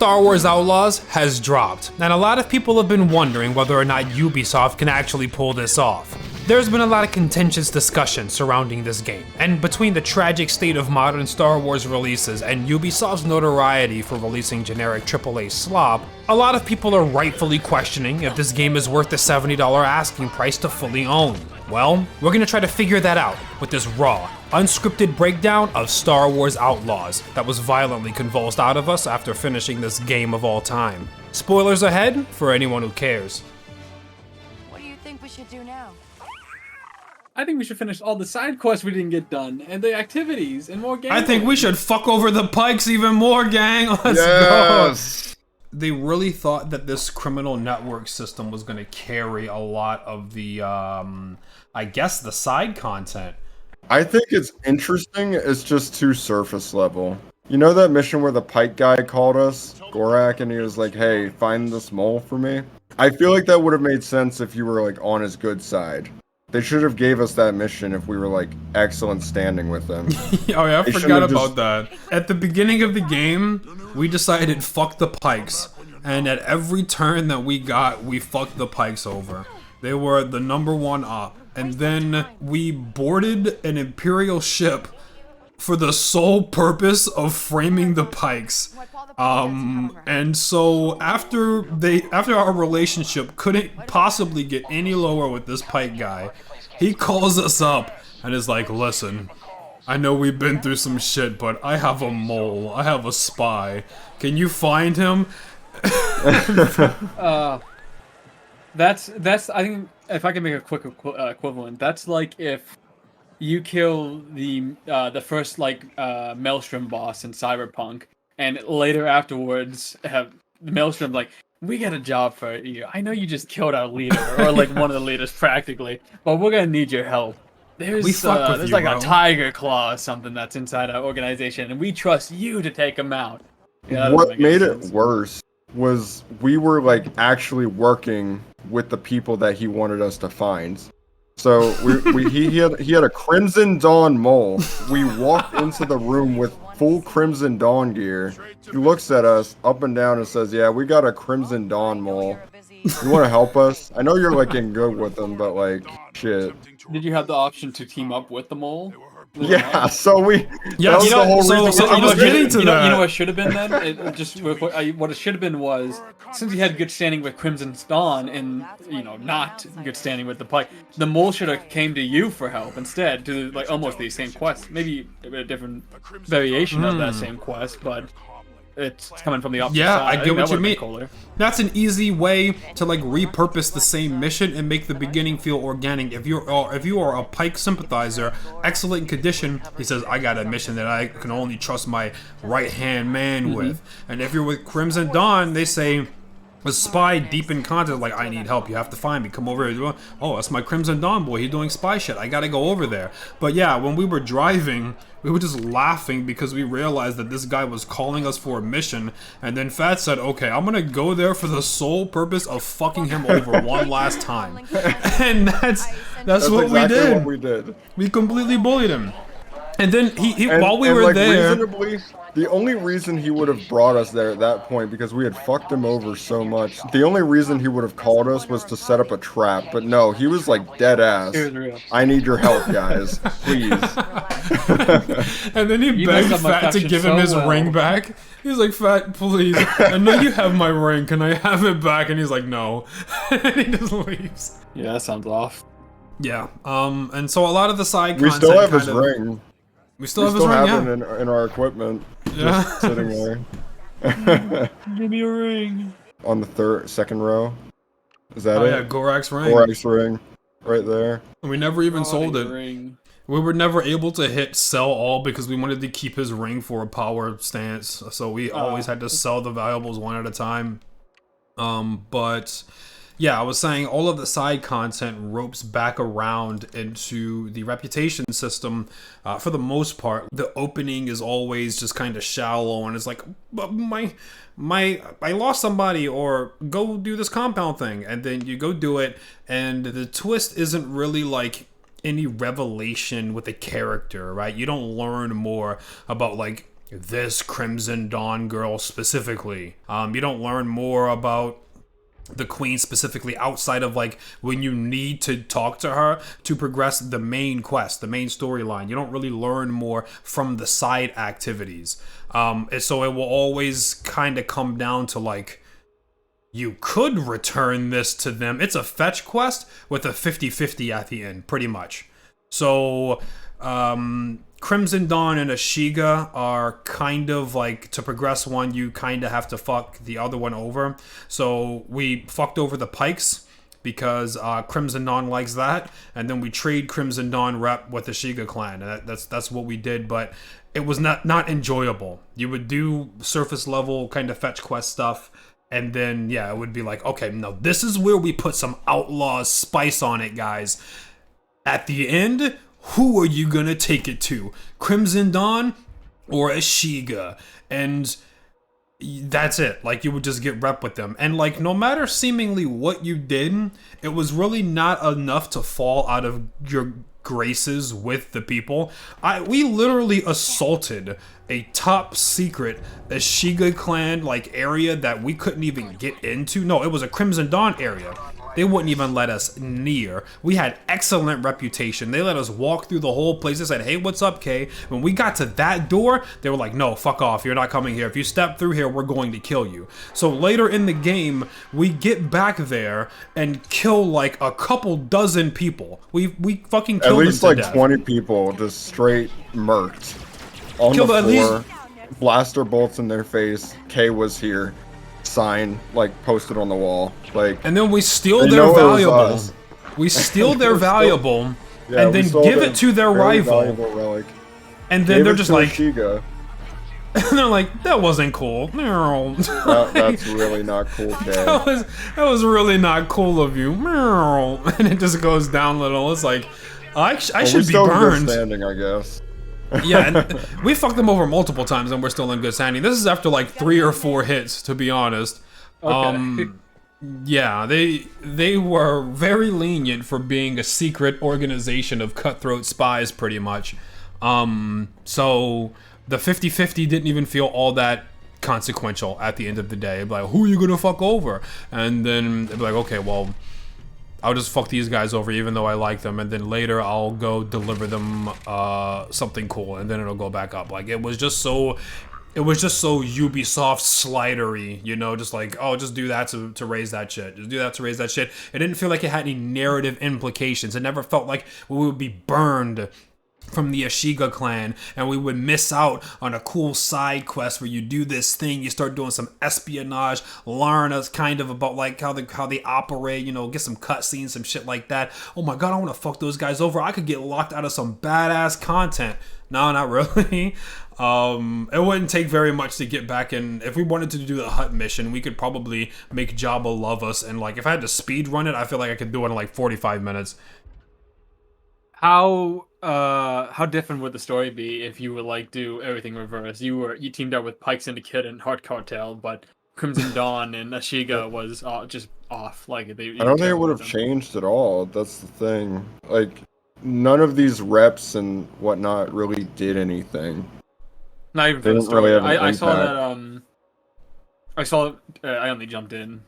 Star Wars Outlaws has dropped, and a lot of people have been wondering whether or not Ubisoft can actually pull this off. There's been a lot of contentious discussion surrounding this game, and between the tragic state of modern Star Wars releases and Ubisoft's notoriety for releasing generic AAA slop, a lot of people are rightfully questioning if this game is worth the $70 asking price to fully own. Well, we're gonna try to figure that out with this raw, unscripted breakdown of Star Wars Outlaws that was violently convulsed out of us after finishing this game of all time. Spoilers ahead for anyone who cares. What do you think we should do now? I think we should finish all the side quests we didn't get done, and the activities, and more games. I think we should fuck over the Pykes even more, gang. Let's go. They really thought that this criminal network system was gonna carry a lot of the, I guess, the side content. I think it's interesting. It's just too surface level. You know that mission where the Pike guy called us, Gorak, and he was like, "Hey, find this mole for me." I feel like that would have made sense if you were like on his good side. They should have gave us that mission if we were like excellent standing with them. Oh yeah, I forgot about that. At the beginning of the game, we decided fuck the Pykes, and at every turn that we got, we fucked the Pykes over. They were the #1 op. And then we boarded an Imperial ship for the sole purpose of framing the Pykes. And so after our relationship couldn't possibly get any lower with this Pike guy, he calls us up and is like, "Listen, I know we've been through some shit, but I have a mole. I have a spy. Can you find him?" That's I think if I can make a quick equivalent, that's like if you kill the first Maelstrom boss in Cyberpunk, and later afterwards have Maelstrom like, "We got a job for you. I know you just killed our leader, or like one of the leaders practically, but we're gonna need your help. There's like a tiger claw or something that's inside our organization, and we trust you to take him out." Yeah, what made it worse was we were like actually working with the people that he wanted us to find. So he had a Crimson Dawn mole. We walked into the room with full Crimson Dawn gear. He looks at us up and down and says, "Yeah, we got a Crimson Dawn mole. You want to help us? I know you're like getting good with them, but like shit." Did you have the option to team up with the mole? Yeah, so we. Yeah, that was the whole reason. I was getting to that. You know what should have been then? What it should have been was, since he had good standing with Crimson Dawn and not good standing with the Pike, the mole should have came to you for help instead, to like almost the same quest, maybe a different variation of that same quest, but it's coming from the opposite side. I get what you mean. That's an easy way to like repurpose the same mission and make the beginning feel organic. If you are a Pike sympathizer, excellent condition, he says, "I got a mission that I can only trust my right-hand man with." And if you're with Crimson Dawn, they say, a spy deep in content, like, "I need help, you have to find me, come over here." "Oh, that's my Crimson Dawn boy, he's doing spy shit, I gotta go over there." But yeah, when we were driving, we were just laughing because we realized that this guy was calling us for a mission, and then Fat said, "Okay, I'm gonna go there for the sole purpose of fucking him over one last time." And that's what exactly we did. We completely bullied him. And then while we were like, there, reasonably, the only reason he would have brought us there at that point, because we had fucked him over so much, the only reason he would have called us was to set up a trap. But no, he was like dead ass. It was real. "I need your help, guys, please." And then he begged Fat to give him his ring back. He's like, "Fat, please, I know you have my ring, can I have it back?" And he's like, "No." And he just leaves. Yeah, that sounds off. Yeah, and so a lot of the side We content still have his ring. We still have his ring, yeah. In our equipment, Yeah. just sitting there. Give me a ring. On the second row. Is that Oh it? yeah, Gorak's ring. Gorak's ring, right there. And we never even sold it. Ring. We were never able to hit sell all because we wanted to keep his ring for a power stance. So we always had to sell the valuables one at a time. But yeah, I was saying all of the side content ropes back around into the reputation system for the most part. The opening is always just kind of shallow, and it's like, I lost somebody, or go do this compound thing, and then you go do it, and the twist isn't really like any revelation with the character, right? You don't learn more about like this Crimson Dawn girl specifically. You don't learn more about the queen specifically outside of like when you need to talk to her to progress the main quest, the main storyline. You don't really learn more from the side activities. And so it will always kind of come down to like, you could return this to them. It's a fetch quest with a 50-50 at the end, pretty much. So, Crimson Dawn and Ashiga are kind of like, to progress one, you kind of have to fuck the other one over. So we fucked over the Pykes because Crimson Dawn likes that, and then we trade Crimson Dawn rep with the Ashiga clan. And that's what we did, but it was not enjoyable. You would do surface level kind of fetch quest stuff, and then yeah, it would be like, okay, no, this is where we put some Outlaws spice on it, guys. At the end, who are you gonna take it to? Crimson Dawn or Ashiga? And that's it. Like, you would just get rep with them. And like, no matter seemingly what you did, it was really not enough to fall out of your graces with the people. We literally assaulted a top secret Ashiga clan like area that we couldn't even get into. No, it was a Crimson Dawn area. They wouldn't even let us near. We had excellent reputation. They let us walk through the whole place. They said, hey, what's up, Kay? When we got to that door, they were like, no, fuck off. You're not coming here. If you step through here, we're going to kill you. So later in the game, we get back there and kill like a couple dozen people. We fucking killed them at least to like death. 20 people just straight murked on Killed the at floor. Blaster bolts in their face. Kay was here. Sign like posted on the wall, like, and then we steal they their know it was valuable. us. We steal their We're still- valuable, Yeah, and we then stole give their it to their very rival. valuable relic. And then Gave they're it just to like, Ashiga. and they're like, that wasn't cool. That's really not cool, Kay. That was really not cool of you. And it just goes down a little. It's like, I Well, should we be still in good burned. standing, I guess. Yeah, and we fucked them over multiple times and we're still in good standing. This is after like 3 or 4 hits, to be honest. Okay. Yeah, they were very lenient for being a secret organization of cutthroat spies, pretty much. So the 50-50 didn't even feel all that consequential at the end of the day. It'd be like, who are you gonna fuck over? And then it'd be like, okay, well, I'll just fuck these guys over even though I like them, and then later I'll go deliver them something cool, and then it'll go back up. Like, it was just so Ubisoft slidery, you know, just like, oh, just do that to raise that shit. Just do that to raise that shit. It didn't feel like it had any narrative implications. It never felt like we would be burned from the Ashiga clan and we would miss out on a cool side quest where you do this thing, you start doing some espionage, learn us kind of about like how they operate, you know, get some cutscenes, some shit like that. Oh my god, I want to fuck those guys over. I could get locked out of some badass content. No, not really. It wouldn't take very much to get back in. If we wanted to do the hut mission, we could probably make Jabba love us, and like if I had to speed run it, I feel like I could do it in like 45 minutes. How different would the story be if you would like do everything reverse? You teamed up with Pykes and the Kid and Heart Cartel, but Crimson Dawn and Ashiga was just off. Like I don't think it would have changed at all. That's the thing. Like, none of these reps and whatnot really did anything. Not even They for the didn't story. really have an I saw impact. that. I only jumped in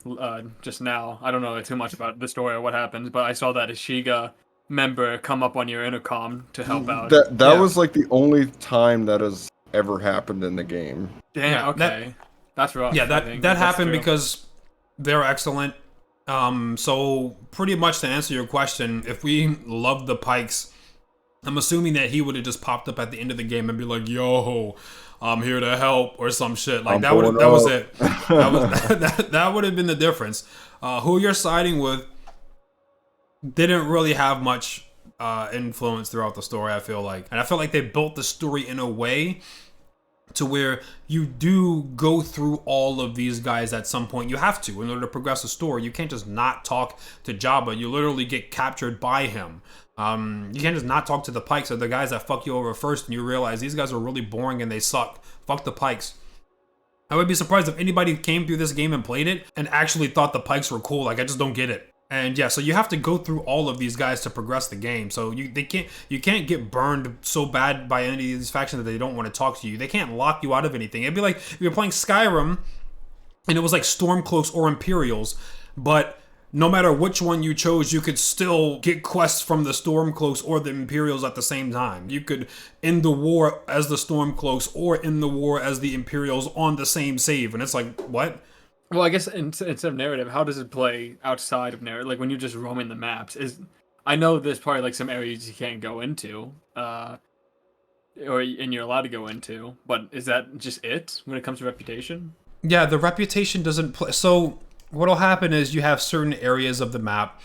just now. I don't know too much about the story or what happens, but I saw that Ashiga member come up on your intercom to help out. That Yeah. was like the only time that has ever happened in the game. Damn. Yeah, Okay. That's rough. Yeah, I that think. that That's happened true. because they're excellent. So pretty much to answer your question, if we loved the Pykes, I'm assuming that he would have just popped up at the end of the game and be like, "Yo, I'm here to help" or some shit. Like that was it. That would have been the difference. Who you're siding with didn't really have much influence throughout the story, I feel like. And I feel like they built the story in a way to where you do go through all of these guys at some point. You have to in order to progress the story. You can't just not talk to Jabba. You literally get captured by him. You can't just not talk to the Pykes or the guys that fuck you over first and you realize these guys are really boring and they suck. Fuck the Pykes. I would be surprised if anybody came through this game and played it and actually thought the Pykes were cool. Like, I just don't get it. And yeah, so you have to go through all of these guys to progress the game. So you can't get burned so bad by any of these factions that they don't want to talk to you. They can't lock you out of anything. It'd be like if you're playing Skyrim and it was like Stormcloaks or Imperials, but no matter which one you chose, you could still get quests from the Stormcloaks or the Imperials at the same time. You could end the war as the Stormcloaks or end the war as the Imperials on the same save. And it's like, what? Well, I guess instead of narrative, how does it play outside of narrative? Like when you're just roaming the maps, I know there's probably like some areas you can't go into, and you're allowed to go into, but is that just it when it comes to reputation? Yeah, the reputation doesn't play. So what'll happen is you have certain areas of the map.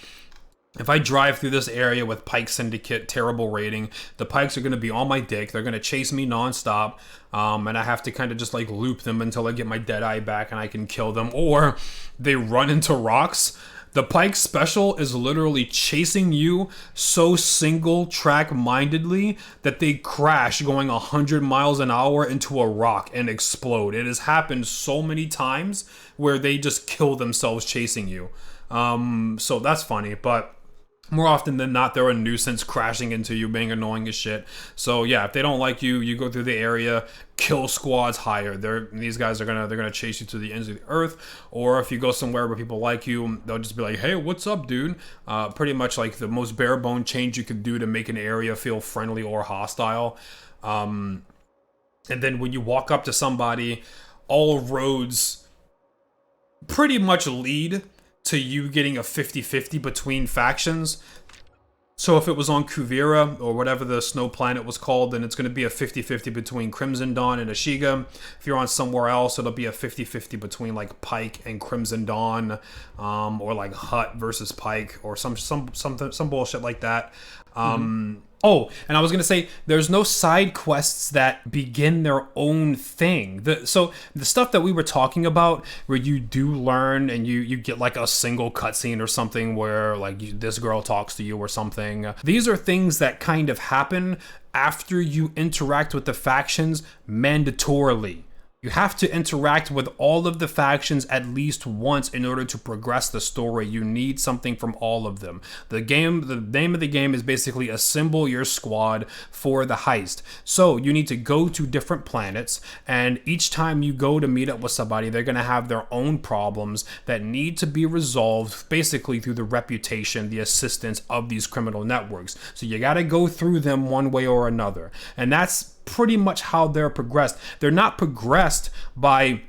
If I drive through this area with Pike Syndicate, terrible rating, the Pikes are going to be on my dick. They're going to chase me nonstop. And I have to kind of just like loop them until I get my Deadeye back and I can kill them. Or they run into rocks. The Pike special is literally chasing you so single track mindedly that they crash going 100 miles an hour into a rock and explode. It has happened so many times where they just kill themselves chasing you. So that's funny, but more often than not, they're a nuisance crashing into you, being annoying as shit. So yeah, if they don't like you, you go through the area, kill squads higher. These guys are gonna chase you to the ends of the earth. Or if you go somewhere where people like you, they'll just be like, hey, what's up, dude? Pretty much like the most bare bone change you could do to make an area feel friendly or hostile. And then when you walk up to somebody, all roads pretty much lead to you getting a 50-50 between factions. So if it was on Kuvira, or whatever the snow planet was called, then it's going to be a 50-50 between Crimson Dawn and Ashiga. If you're on somewhere else, it'll be a 50-50 between like Pike and Crimson Dawn, or like Hut versus Pike, or some bullshit like that. Oh, and I was going to say, there's no side quests that begin their own thing. So the stuff that we were talking about, where you do learn and you get like a single cutscene or something where like this girl talks to you or something. These are things that kind of happen after you interact with the factions mandatorily. You have to interact with all of the factions at least once in order to progress the story. You need something from all of them. The name of the game is basically assemble your squad for the heist. So you need to go to different planets, and each time you go to meet up with somebody, they're going to have their own problems that need to be resolved basically through the reputation, the assistance of these criminal networks. So you got to go through them one way or another. And that's pretty much how they're progressed. They're not progressed by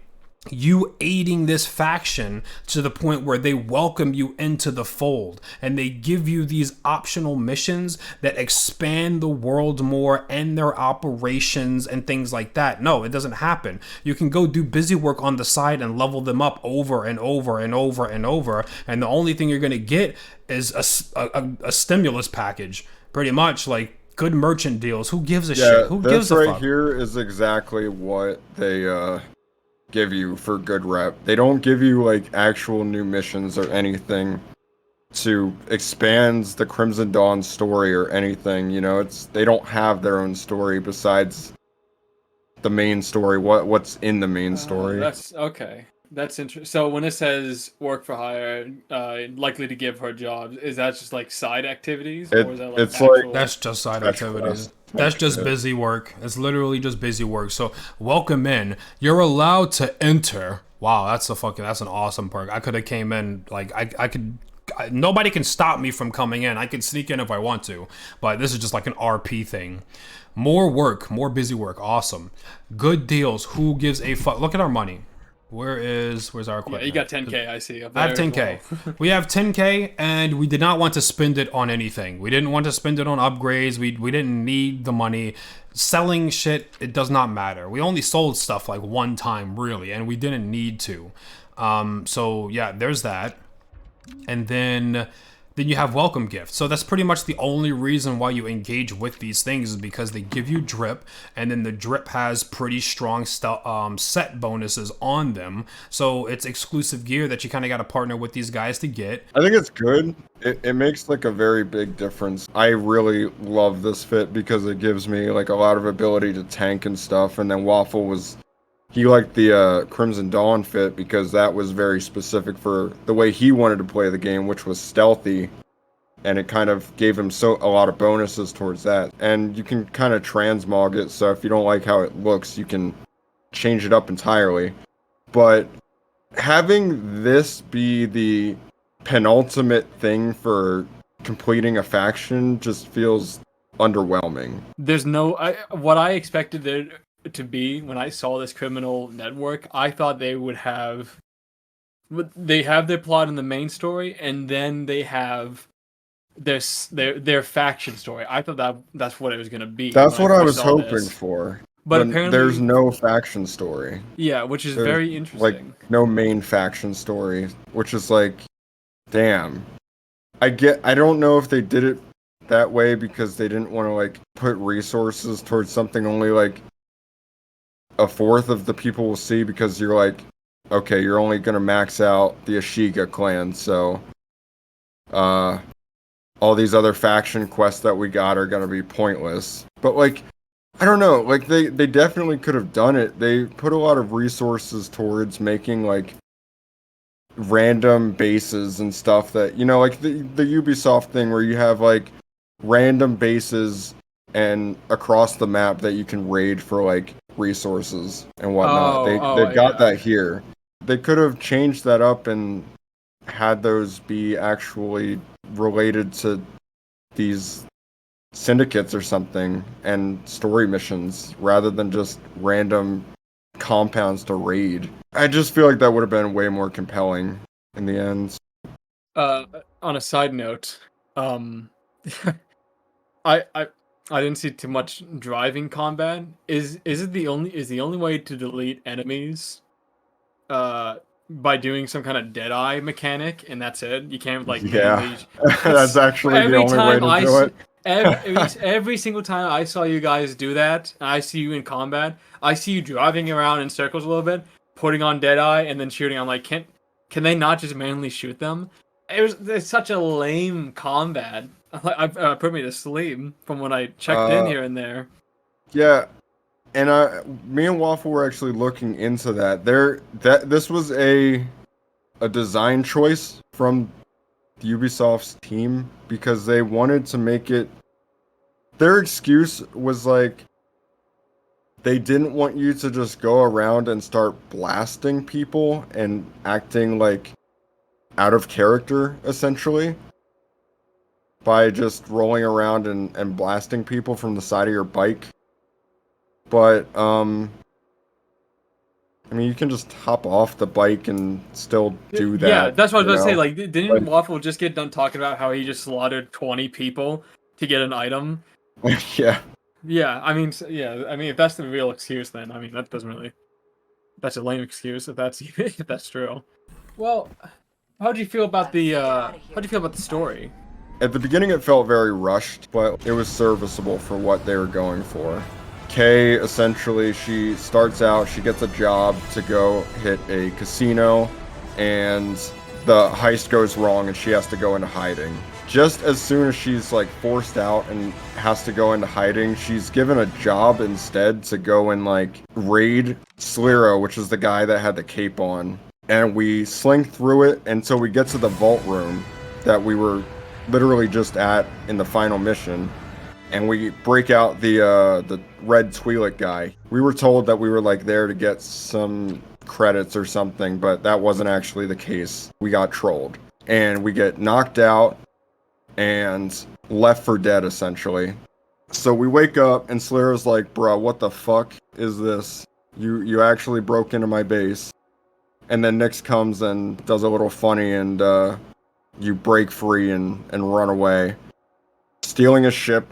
you aiding this faction to the point where they welcome you into the fold and they give you these optional missions that expand the world more and their operations and things like that. No, it doesn't happen. You can go do busy work on the side and level them up over and over and over and over, and the only thing you're going to get is a stimulus package, pretty much. Like, good merchant deals. Who gives a shit? Who gives a fuck? This right here is exactly what they give you for good rep. They don't give you like actual new missions or anything to expand the Crimson Dawn story or anything. You know, they don't have their own story besides the main story. What's in the main story? That's okay. That's interesting. So when it says work for hire, likely to give her jobs, is that just like side activities? Or is that like actual... That's just side activities. That's just busy work. It's literally just busy work. So welcome in. You're allowed to enter. Wow, that's an awesome perk. I could have came in like nobody can stop me from coming in. I can sneak in if I want to, but this is just like an RP thing. More work, more busy work. Awesome. Good deals. Who gives a fuck? Look at our money. Where's our equipment? Yeah, you got 10K, I see. I have 10K. Well. We have 10K, and we did not want to spend it on anything. We didn't want to spend it on upgrades. We didn't need the money. Selling shit, it does not matter. We only sold stuff like one time, really, and we didn't need to. So yeah, there's that. And then you have welcome gifts. So that's pretty much the only reason why you engage with these things, is because they give you drip, and then the drip has pretty strong set bonuses on them. So it's exclusive gear that you kind of got to partner with these guys to get. I think it's good. It makes like a very big difference. I really love this fit because it gives me like a lot of ability to tank and stuff, and then Waffle was he liked the Crimson Dawn fit because that was very specific for the way he wanted to play the game, which was stealthy, and it kind of gave him a lot of bonuses towards that. And you can kind of transmog it, so if you don't like how it looks, you can change it up entirely. But having this be the penultimate thing for completing a faction just feels underwhelming. There's no what I expected there to be when I saw this criminal network. I thought they would have their plot in the main story, and then they have their faction story. I thought that's what it was gonna be. That's what I was saw hoping this. for. But apparently there's no faction story. Yeah, which is There's, very interesting. Like no main faction story, which is like, damn. I don't know if they did it that way because they didn't want to like put resources towards something only like a fourth of the people will see, because you're like, okay, you're only gonna max out the Ashiga clan, so all these other faction quests that we got are gonna be pointless. But like, I don't know, like they definitely could have done it. They put a lot of resources towards making like random bases and stuff that, you know, like the Ubisoft thing where you have like random bases and across the map that you can raid for like resources and whatnot. They've got that here. They could have changed that up and had those be actually related to these syndicates or something and story missions rather than just random compounds to raid. I just feel like that would have been way more compelling in the end. On a side note, I didn't see too much driving combat. Is the only way to delete enemies by doing some kind of Deadeye mechanic, and that's it? You can't like manually... That's actually the only way to do it. Every single time I saw you guys do that, and I see you in combat, I see you driving around in circles a little bit, putting on Deadeye, and then shooting. I'm like, can they not just manually shoot them? It's such a lame combat. I put me to sleep from when I checked in here and there. Yeah, and me and Waffle were actually looking into that. This was a design choice from Ubisoft's team because they wanted to make it. Their excuse was like they didn't want you to just go around and start blasting people and acting like out of character, essentially, by just rolling around and blasting people from the side of your bike. But I mean, you can just hop off the bike and still do that. Yeah, that's what I was about to say. Like, didn't Waffle just get done talking about how he just slaughtered 20 people to get an item? Yeah. Yeah, I mean, if that's the real excuse, then I mean that's a lame excuse if that's true. Well, how do you feel about the story? At the beginning, it felt very rushed, but it was serviceable for what they were going for. Kay, essentially, she starts out, she gets a job to go hit a casino, and the heist goes wrong and she has to go into hiding. Just as soon as she's like forced out and has to go into hiding, she's given a job instead to go and like raid Sliro, which is the guy that had the cape on. And we sling through it until we get to the vault room that we were literally just at in the final mission. And we break out the red Twi'lek guy. We were told that we were like there to get some credits or something, but that wasn't actually the case. We got trolled. And we get knocked out and left for dead, essentially. So we wake up and Sliro's like, bro, what the fuck is this? You actually broke into my base. And then Nyx comes and does a little funny and you break free and run away. Stealing a ship,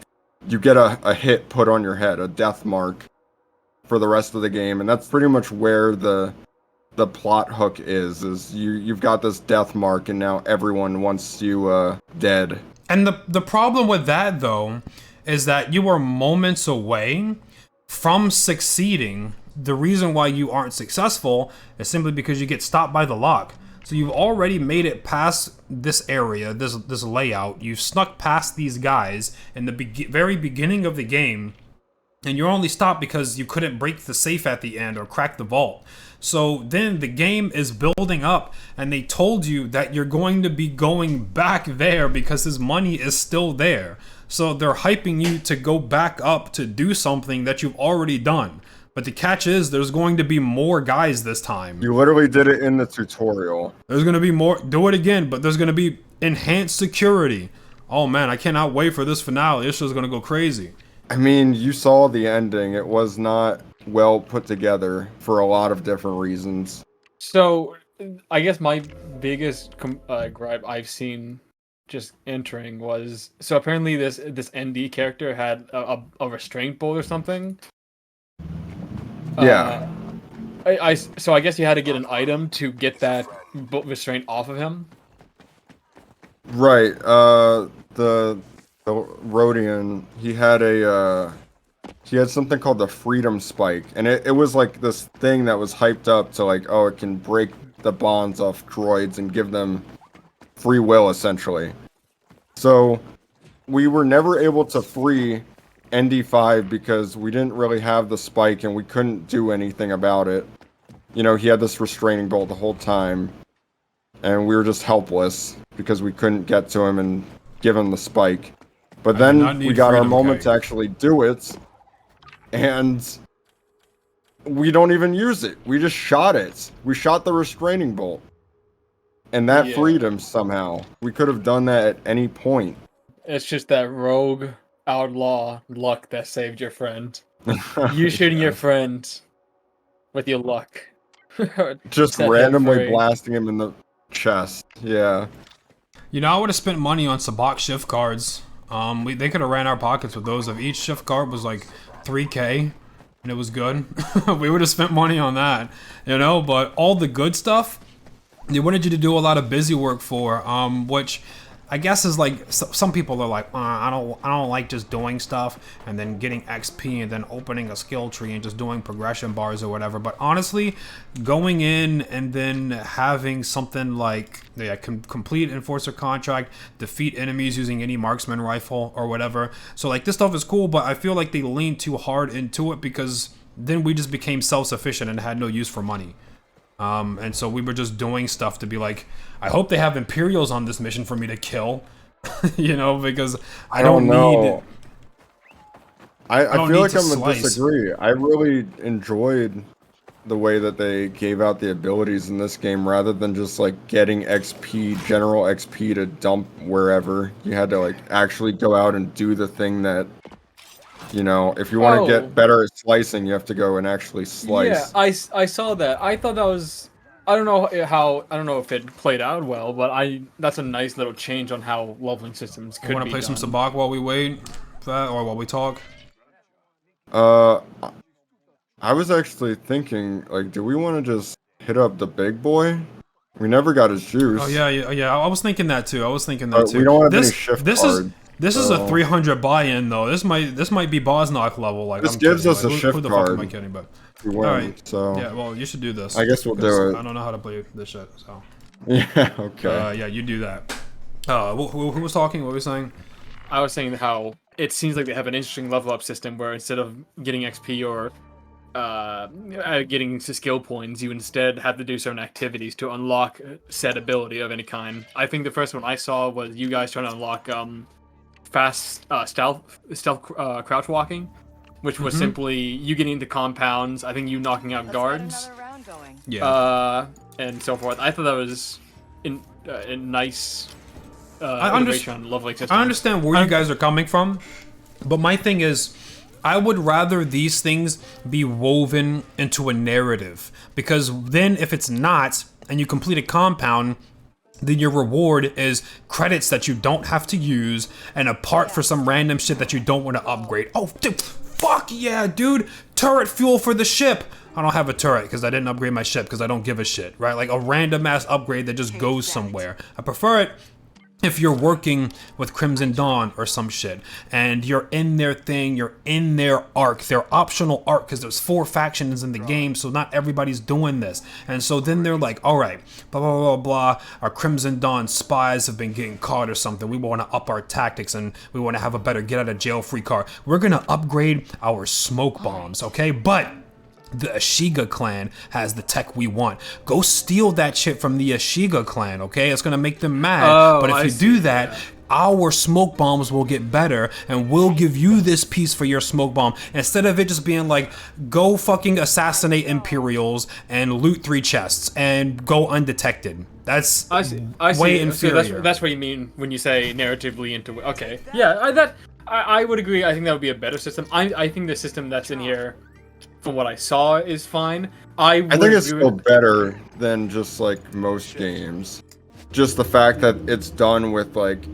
you get a hit put on your head, a death mark for the rest of the game. And that's pretty much where the plot hook is you've got this death mark and now everyone wants you dead. And the problem with that, though, is that you are moments away from succeeding. The reason why you aren't successful is simply because you get stopped by the lock. So you've already made it past this area, this layout. You've snuck past these guys in the very beginning of the game, and you're only stopped because you couldn't break the safe at the end or crack the vault. So then the game is building up, and they told you that you're going to be going back there because his money is still there. So they're hyping you to go back up to do something that you've already done. But the catch is there's going to be more guys this time. You literally did it in the tutorial. There's going to be more. Do it again, but there's going to be enhanced security. Oh man, I cannot wait for this finale. This show's going to go crazy. I mean, you saw the ending. It was not well put together for a lot of different reasons. So, I guess my biggest gripe I've seen just entering was, so apparently this ND character had a restraint bolt or something. Yeah. So I guess you had to get an item to get that restraint off of him. Right. The Rhodian, he had something called the Freedom Spike, and it was like this thing that was hyped up to like, oh, it can break the bonds off droids and give them free will, essentially. So we were never able to free ND5 because we didn't really have the spike and we couldn't do anything about it. You know, he had this restraining bolt the whole time, and we were just helpless because we couldn't get to him and give him the spike. But then we got our moment to actually do it, and we don't even use it. We just shot it. We shot the restraining bolt. And that freed him somehow. We could have done that at any point. It's just that rogue outlaw luck that saved your friend. You shooting your friend with your luck. Just randomly blasting him in the chest. Yeah. You know, I would have spent money on Sabak shift cards. They could have ran our pockets with those. If each shift card was like 3K and it was good, we would have spent money on that, you know. But all the good stuff, they wanted you to do a lot of busy work for, which I guess is like, some people are like, I don't like just doing stuff and then getting XP and then opening a skill tree and just doing progression bars or whatever. But honestly, going in and then having something like, complete Enforcer contract, defeat enemies using any marksman rifle or whatever. So like, this stuff is cool, but I feel like they leaned too hard into it because then we just became self-sufficient and had no use for money. And so we were just doing stuff to be like, I hope they have Imperials on this mission for me to kill, you know, because I don't need. I feel like I'm gonna disagree. I really enjoyed the way that they gave out the abilities in this game rather than just like getting XP, general XP to dump wherever. You had to like actually go out and do the thing that, you know, if you want to get better at slicing, you have to go and actually slice. Yeah, I saw that. I thought that was, I don't know if it played out well, but that's a nice little change on how leveling systems could be. Want to play some Sabak while we wait for that, or while we talk? I was actually thinking, like, do we want to just hit up the big boy? We never got his juice. Oh yeah. I was thinking that too. We don't have any shift card. This is a 300 buy-in though. This might be Bosnock level. Like, this gives us a shift who the card. Fuck am I kidding? But we win, alright. So yeah, well, you should do this. I guess we'll do it. I don't know how to play this shit. So yeah, okay. Yeah, you do that. Who was talking? What were we saying? I was saying how it seems like they have an interesting level up system where instead of getting XP or getting to skill points, you instead have to do certain activities to unlock said ability of any kind. I think the first one I saw was you guys trying to unlock fast stealth crouch walking, which was simply you getting into compounds. I think you knocking out guards. Yeah. And so forth. I thought that was a nice I understand where you guys are coming from, but my thing is, I would rather these things be woven into a narrative, because then if it's not, and you complete a compound, then your reward is credits that you don't have to use, and a part for some random shit that you don't want to upgrade. Oh, dude, fuck yeah, dude! Turret fuel for the ship! I don't have a turret because I didn't upgrade my ship because I don't give a shit, right? Like a random ass upgrade that just goes somewhere. I prefer it if you're working with Crimson Dawn or some shit, and you're in their thing, you're in their arc, their optional arc, because there's 4 factions in the game, so not everybody's doing this. And so then they're like, all right, blah, blah, blah, blah, our Crimson Dawn spies have been getting caught or something. We want to up our tactics, and we want to have a better get-out-of-jail-free card. We're going to upgrade our smoke bombs, okay? But the Ashiga clan has the tech we want. Go steal that shit from the Ashiga clan, okay? It's gonna make them mad. But if you do that, our smoke bombs will get better, and we'll give you this piece for your smoke bomb. Instead of it just being like, go fucking assassinate Imperials and loot 3 chests and go undetected. That's way inferior. So that's what you mean when you say narratively into. Okay, yeah, I would agree. I think that would be a better system. I think the system that's in here, from what I saw, is fine. I think it's still better than just like most games. Just the fact that it's done with like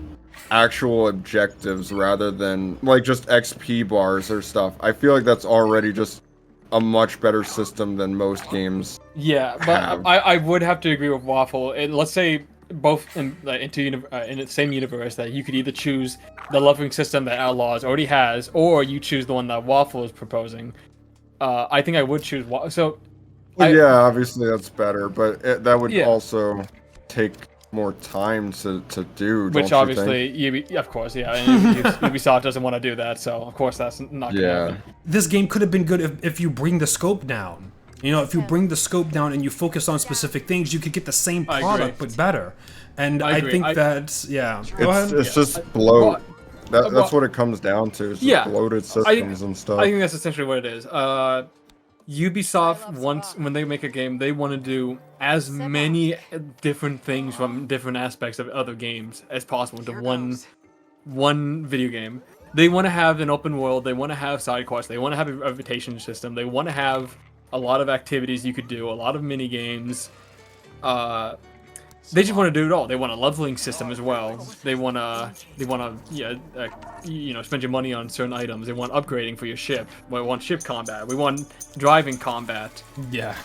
actual objectives rather than like just XP bars or stuff. I feel like that's already just a much better system than most games. Yeah, but I would have to agree with Waffle. And let's say both in the same universe that you could either choose the leveling system that Outlaws already has, or you choose the one that Waffle is proposing. I think I would choose. So, yeah, obviously that's better, but that would also take more time to do. Which obviously, of course, yeah. And Ubisoft doesn't want to do that, so of course that's not going to happen. This game could have been good if you bring the scope down. You know, if you bring the scope down and you focus on specific things, you could get the same product but better. And I think that's Go ahead. It's just bloat. That's what it comes down to. It's just bloated systems and stuff. I think that's essentially what it is. Ubisoft when they make a game, they want to do as many different things from different aspects of other games as possible into one video game. They want to have an open world. They want to have side quests. They want to have a invitation system. They want to have a lot of activities you could do, a lot of mini games. They just want to do it all. They want a leveling system as well. They want to spend your money on certain items. They want upgrading for your ship. We want ship combat. We want driving combat. Yeah.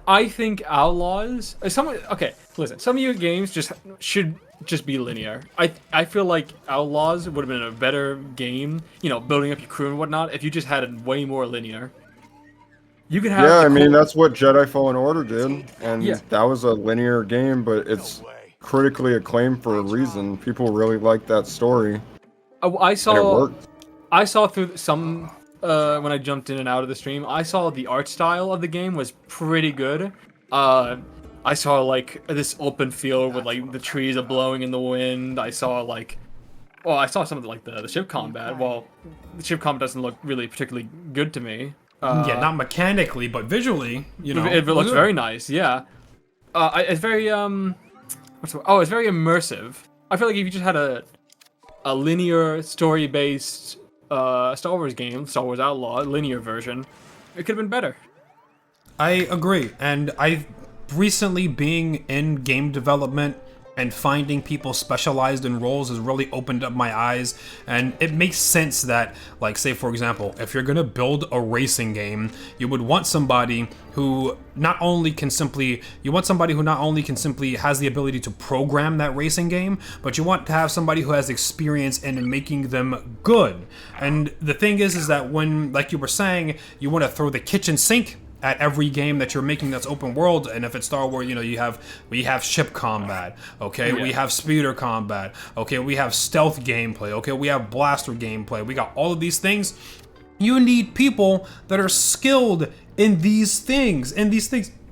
I think Outlaws. Some of your games should just be linear. I feel like Outlaws would have been a better game. Building up your crew and whatnot. If you just had it way more linear. You can have. Yeah, I mean that's what Jedi Fallen Order did, and that was a linear game, but it's critically acclaimed for a reason. People really like that story. I saw. And it worked. I saw through some when I jumped in and out of the stream. I saw the art style of the game was pretty good. I saw like this open field with like the trees are blowing in the wind. I saw some of the ship combat. Well, the ship combat doesn't look really particularly good to me. Not mechanically, but visually, it looks very nice. Yeah, it's very it's very immersive. I feel like if you just had a linear story-based Star Wars game, Star Wars Outlaw linear version, it could have been better. I agree, and I recently being in game development and finding people specialized in roles has really opened up my eyes, and it makes sense that, like, say for example, if you're gonna build a racing game, you would want somebody who not only can simply has the ability to program that racing game, but you want to have somebody who has experience in making them good. And the thing is that when, like you were saying, you want to throw the kitchen sink at every game that you're making that's open world, and if it's Star Wars, we have ship combat, okay, we have speeder combat, okay, we have stealth gameplay, okay, we have blaster gameplay, we got all of these things. You need people that are skilled in these things,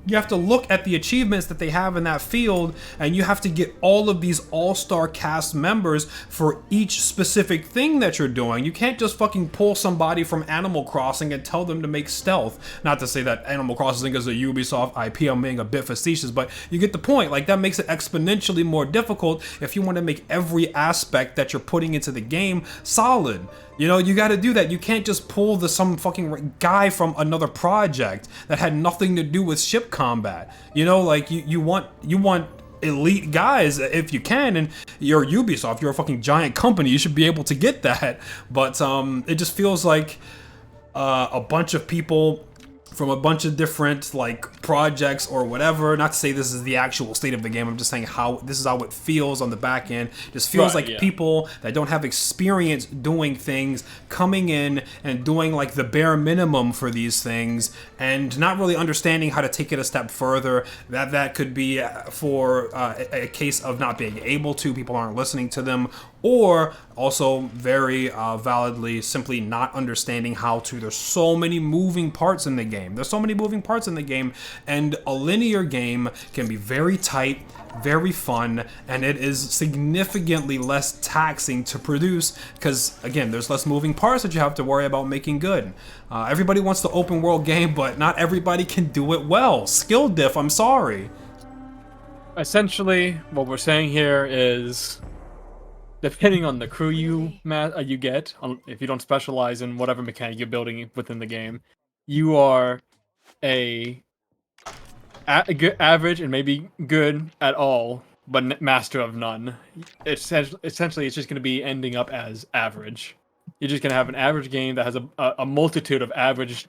You have to look at the achievements that they have in that field, and you have to get all of these all-star cast members for each specific thing that you're doing. You can't just fucking pull somebody from Animal Crossing and tell them to make stealth. Not to say that Animal Crossing is a Ubisoft IP, I'm being a bit facetious, but you get the point. Like, that makes it exponentially more difficult if you want to make every aspect that you're putting into the game solid. You got to do that. You can't just pull some fucking guy from another project that had nothing to do with ship combat. You want elite guys if you can, and you're Ubisoft, you're a fucking giant company, you should be able to get that. But it just feels like a bunch of people from a bunch of different like projects or whatever. Not to say this is the actual state of the game. I'm just saying how this is how it feels on the back end. It just feels Right, like yeah. people that don't have experience doing things coming in and doing like the bare minimum for these things and not really understanding how to take it a step further. That could be for a case of not being able to. People aren't listening to them, or also very validly simply not understanding how to. There's so many moving parts in the game. And a linear game can be very tight, very fun, and it is significantly less taxing to produce because, again, there's less moving parts that you have to worry about making good. Everybody wants the open world game, but not everybody can do it well. Skill diff, I'm sorry. Essentially, what we're saying here is, depending on the crew you get, if you don't specialize in whatever mechanic you're building within the game, you are a good, average and maybe good at all, but master of none. Essentially, it's just going to be ending up as average. You're just going to have an average game that has a multitude of average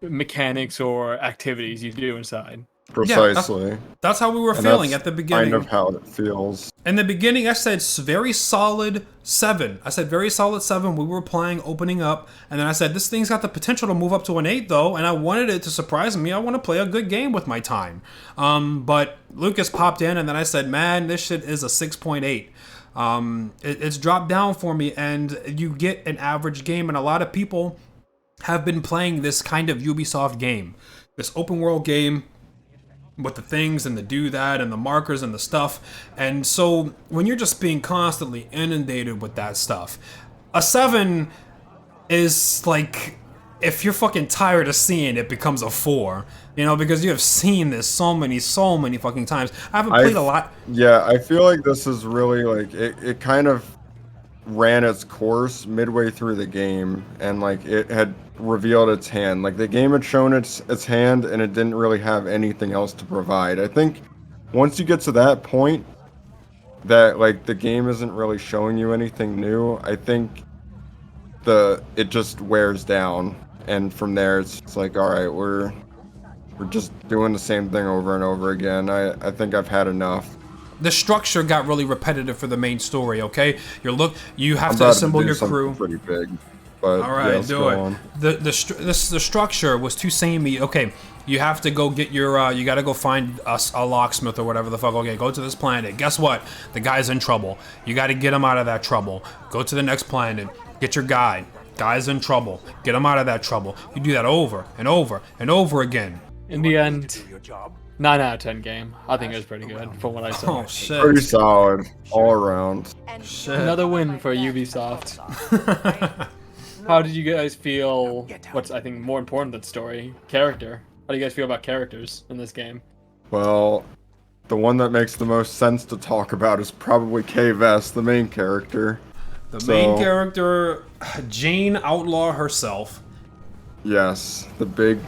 mechanics or activities you do inside. Precisely. That's how we were And feeling that's at the beginning. kind of how it feels. In the beginning, I said very solid 7. I said very solid 7. We were playing, opening up, and then I said this thing's got the potential to move up to an 8, though, and I wanted it to surprise me. I want to play a good game with my time. But Lucas popped in, and then I said, man, this shit is a 6.8. It's dropped down for me, and you get an average game, and a lot of people have been playing this kind of Ubisoft game, this open world game with the things and the do that and the markers and the stuff. And so when you're just being constantly inundated with that stuff, a 7 is like, if you're fucking tired of seeing it, becomes a 4, you know, because you have seen this so many fucking times. I haven't played a lot. Yeah, I feel like this is really like it kind of ran its course midway through the game, and like it had revealed its hand. Like the game had shown its hand, and it didn't really have anything else to provide. I think once you get to that point, that like the game isn't really showing you anything new, I think it just wears down, and from there it's like, all right, we're just doing the same thing over and over again. I think I've had enough. The structure got really repetitive for the main story, okay? You have to assemble your crew. Pretty big, but all right, yeah, do it. The structure was too samey. Okay, you have to go get your. You got to go find a locksmith or whatever the fuck. Okay, go to this planet. Guess what? The guy's in trouble. You got to get him out of that trouble. Go to the next planet. Get your guy. Guy's in trouble. Get him out of that trouble. You do that over and over and over again. In the end, 9 out of 10 game. I think it was pretty good from what I saw. Oh shit! Pretty solid all around. Shit. Another win for Ubisoft. How did you guys feel? What's I think more important than story, character. How do you guys feel about characters in this game? Well, the one that makes the most sense to talk about is probably K-Vest, the main character. The main character, Jane Outlaw herself. Yes, the big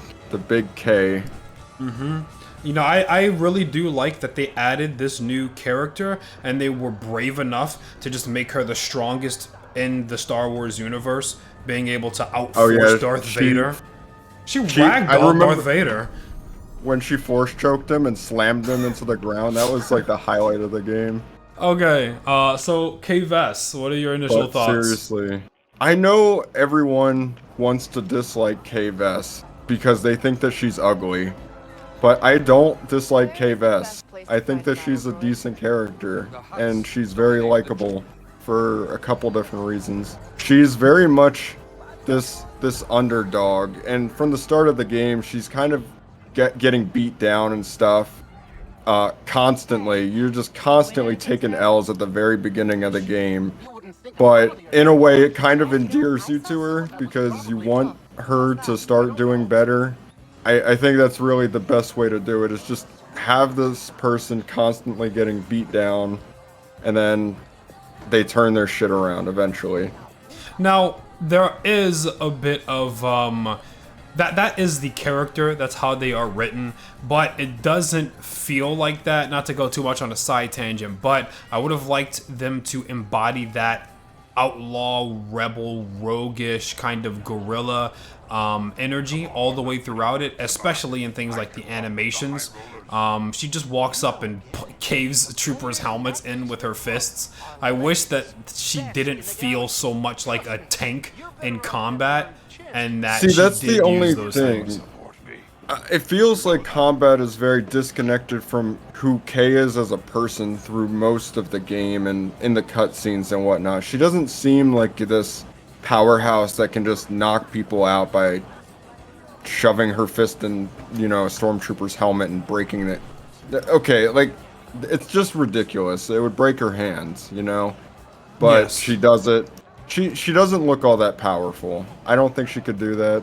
K. You know, I really do like that they added this new character, and they were brave enough to just make her the strongest in the Star Wars universe, being able to outforce Darth Vader. She ragdolled Darth Vader. When she force choked him and slammed him into the ground, that was like the highlight of the game. Okay, so K-Vest, what are your initial thoughts? Seriously, I know everyone wants to dislike K-Vest because they think that she's ugly. But I don't dislike K-Vest. I think that she's a decent character, and she's very likable for a couple different reasons. She's very much this underdog, and from the start of the game, she's kind of getting beat down and stuff constantly. You're just constantly taking L's at the very beginning of the game. But in a way, it kind of endears you to her because you want her to start doing better. I think that's really the best way to do it, is just have this person constantly getting beat down, and then they turn their shit around eventually. Now, there is a bit of, that is the character, that's how they are written, but it doesn't feel like that, not to go too much on a side tangent, but I would have liked them to embody that outlaw, rebel, roguish kind of guerrilla energy all the way throughout it, especially in things like the animations. She just walks up and caves troopers' helmets in with her fists. I wish that she didn't feel so much like a tank in combat, and that See, she that's did the only use those thing. things. It feels like combat is very disconnected from who Kay is as a person through most of the game and in the cutscenes and whatnot. She doesn't seem like this powerhouse that can just knock people out by shoving her fist in, a stormtrooper's helmet and breaking it. Okay, like, it's just ridiculous. It would break her hands, But Yes. she does it. She doesn't look all that powerful. I don't think she could do that.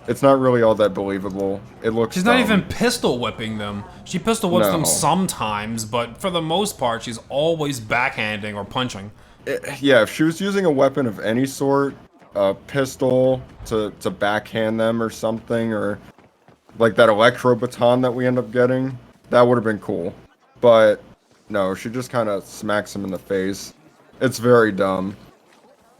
It's not really all that believable. It looks She's dumb. not even pistol whipping them. She pistol whips them No. sometimes, but for the most part, she's always backhanding or punching. Yeah, if she was using a weapon of any sort, a pistol to backhand them or something, or like that electro baton that we end up getting, that would have been cool. But no, she just kind of smacks him in the face. It's very dumb.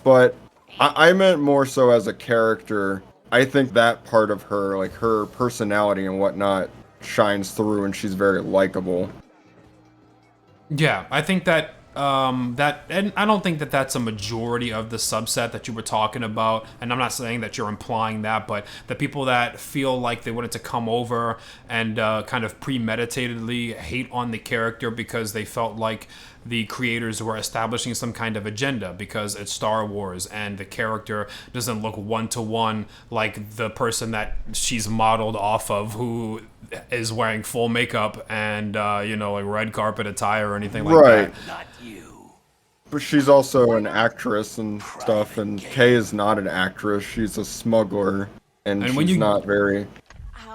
But I meant more so as a character. I think that part of her, like her personality and whatnot, shines through, and she's very likable. Yeah, I think that and I don't think that that's a majority of the subset that you were talking about, and I'm not saying that you're implying that, but the people that feel like they wanted to come over and kind of premeditatedly hate on the character because they felt like the creators were establishing some kind of agenda because it's Star Wars and the character doesn't look one-to-one like the person that she's modeled off of, who is wearing full makeup and like red carpet attire or anything like Right. that. But she's also an actress and stuff, and Kay is not an actress. She's a smuggler, and And she's when you- not very...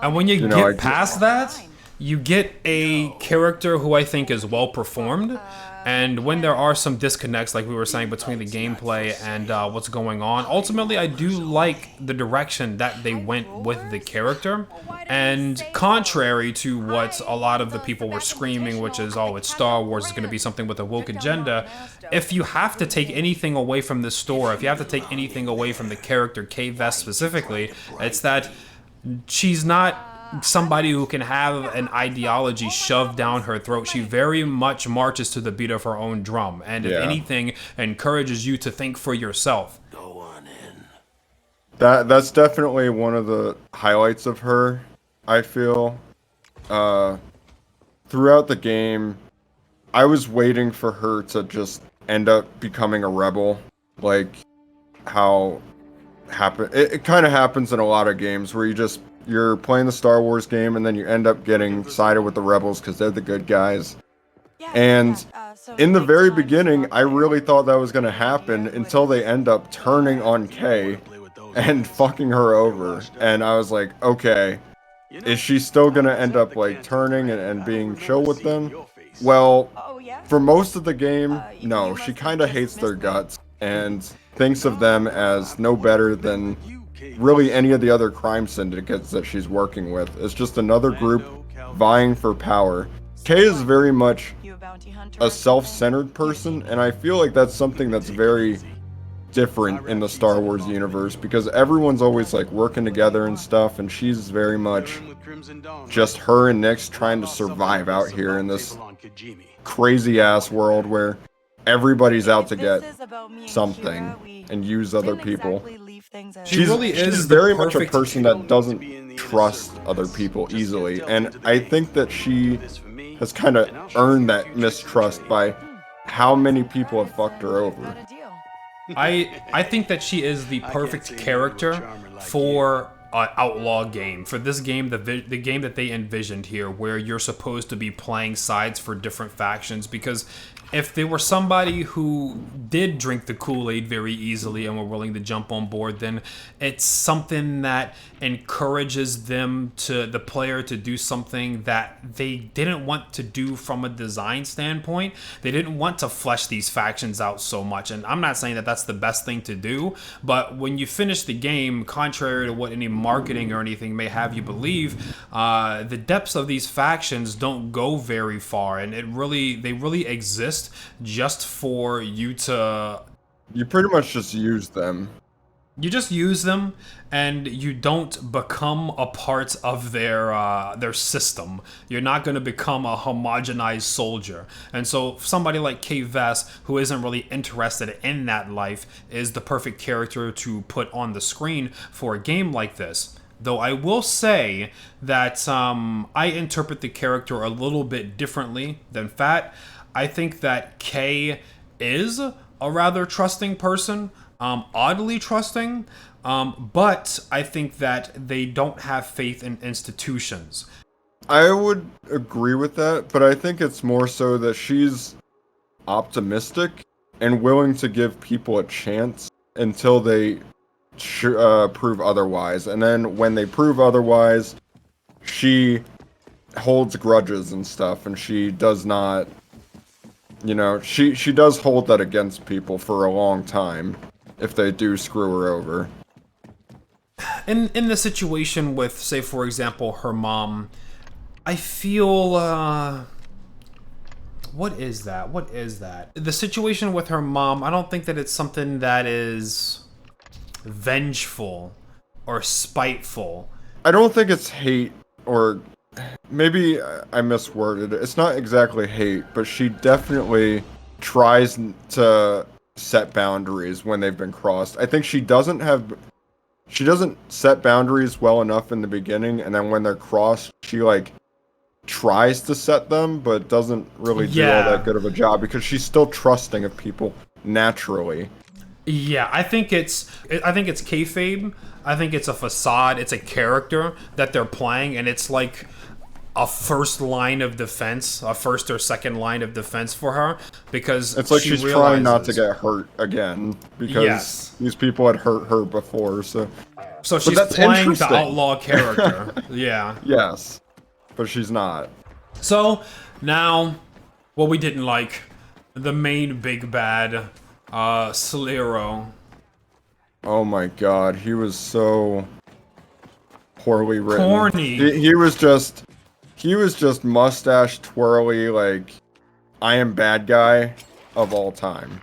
And when you know, get I- past that, you get a character who I think is well performed. And when there are some disconnects, like we were saying, between the gameplay and what's going on, ultimately I do like the direction that they went with the character. And contrary to what a lot of the people were screaming, which is, oh, it's Star Wars, it's going to be something with a woke agenda, if you have to take anything away from this story, if you have to take anything away from the character Kay Vess specifically, it's that she's not somebody who can have an ideology shoved down her throat. She very much marches to the beat of her own drum, and if Yeah. anything, encourages you to think for yourself. That's definitely one of the highlights of her, I feel. Throughout the game, I was waiting for her to just end up becoming a rebel, like how it kind of happens in a lot of games where you're playing the Star Wars game and then you end up getting sided with the rebels because they're the good guys. And in the very beginning, I really thought that was going to happen until they end up turning on Kay and fucking her over. And I was like, okay, is she still going to end up like turning and being chill with them? Well, for most of the game, no, she kind of hates their guts and thinks of them as no better than really any of the other crime syndicates that she's working with. It's just another group vying for power. Kay is very much a self-centered person, and I feel like that's something that's very different in the Star Wars universe, because everyone's always like working together and stuff, and she's very much just her and Nyx trying to survive out here in this crazy ass world where everybody's out to get something and use other people. She really is she's the very much a perfect- person that doesn't trust other people easily, and I think that she has kind of earned that mistrust by how many people have fucked her over. I think that she is the perfect character for an outlaw game. For this game, the game that they envisioned here, where you're supposed to be playing sides for different factions, because if there were somebody who did drink the Kool-Aid very easily and were willing to jump on board, then it's something that encourages the player to do something that they didn't want to do from a design standpoint. They didn't want to flesh these factions out so much, and I'm not saying that that's the best thing to do, but when you finish the game, contrary to what any marketing or anything may have you believe, the depths of these factions don't go very far, and they really exist just for you to You pretty much just use them. You just use them, and you don't become a part of their system. You're not going to become a homogenized soldier. And so somebody like Kay Vess, who isn't really interested in that life, is the perfect character to put on the screen for a game like this. Though I will say that I interpret the character a little bit differently than Fat. I think that Kay is a rather trusting person. Oddly trusting, but I think that they don't have faith in institutions. I would agree with that, but I think it's more so that she's optimistic and willing to give people a chance until they prove otherwise. And then when they prove otherwise, she holds grudges and stuff, and she does not, you know, she does hold that against people for a long time. If they do screw her over. In the situation with, say, for example, her mom, I feel, what is that? What is that? The situation with her mom, I don't think that it's something that is vengeful or spiteful. I don't think it's hate, or maybe I misworded it. It's not exactly hate, but she definitely tries to set boundaries when they've been crossed. I think she doesn't set boundaries well enough in the beginning, and then when they're crossed, she like tries to set them, but doesn't really do all that good of a job because she's still trusting of people naturally. Yeah, I think it's kayfabe. I think it's a facade. It's a character that they're playing, and it's like a first line of defense, a first or second line of defense for her, because it's like she's trying not to get hurt again because these people had hurt her before. So she's playing the outlaw character. Yeah. Yes, but she's not. So now, what we didn't like, the main big bad, Solero. Oh my God, he was so poorly written. Corny. He was just mustache twirly, like, I am bad guy of all time.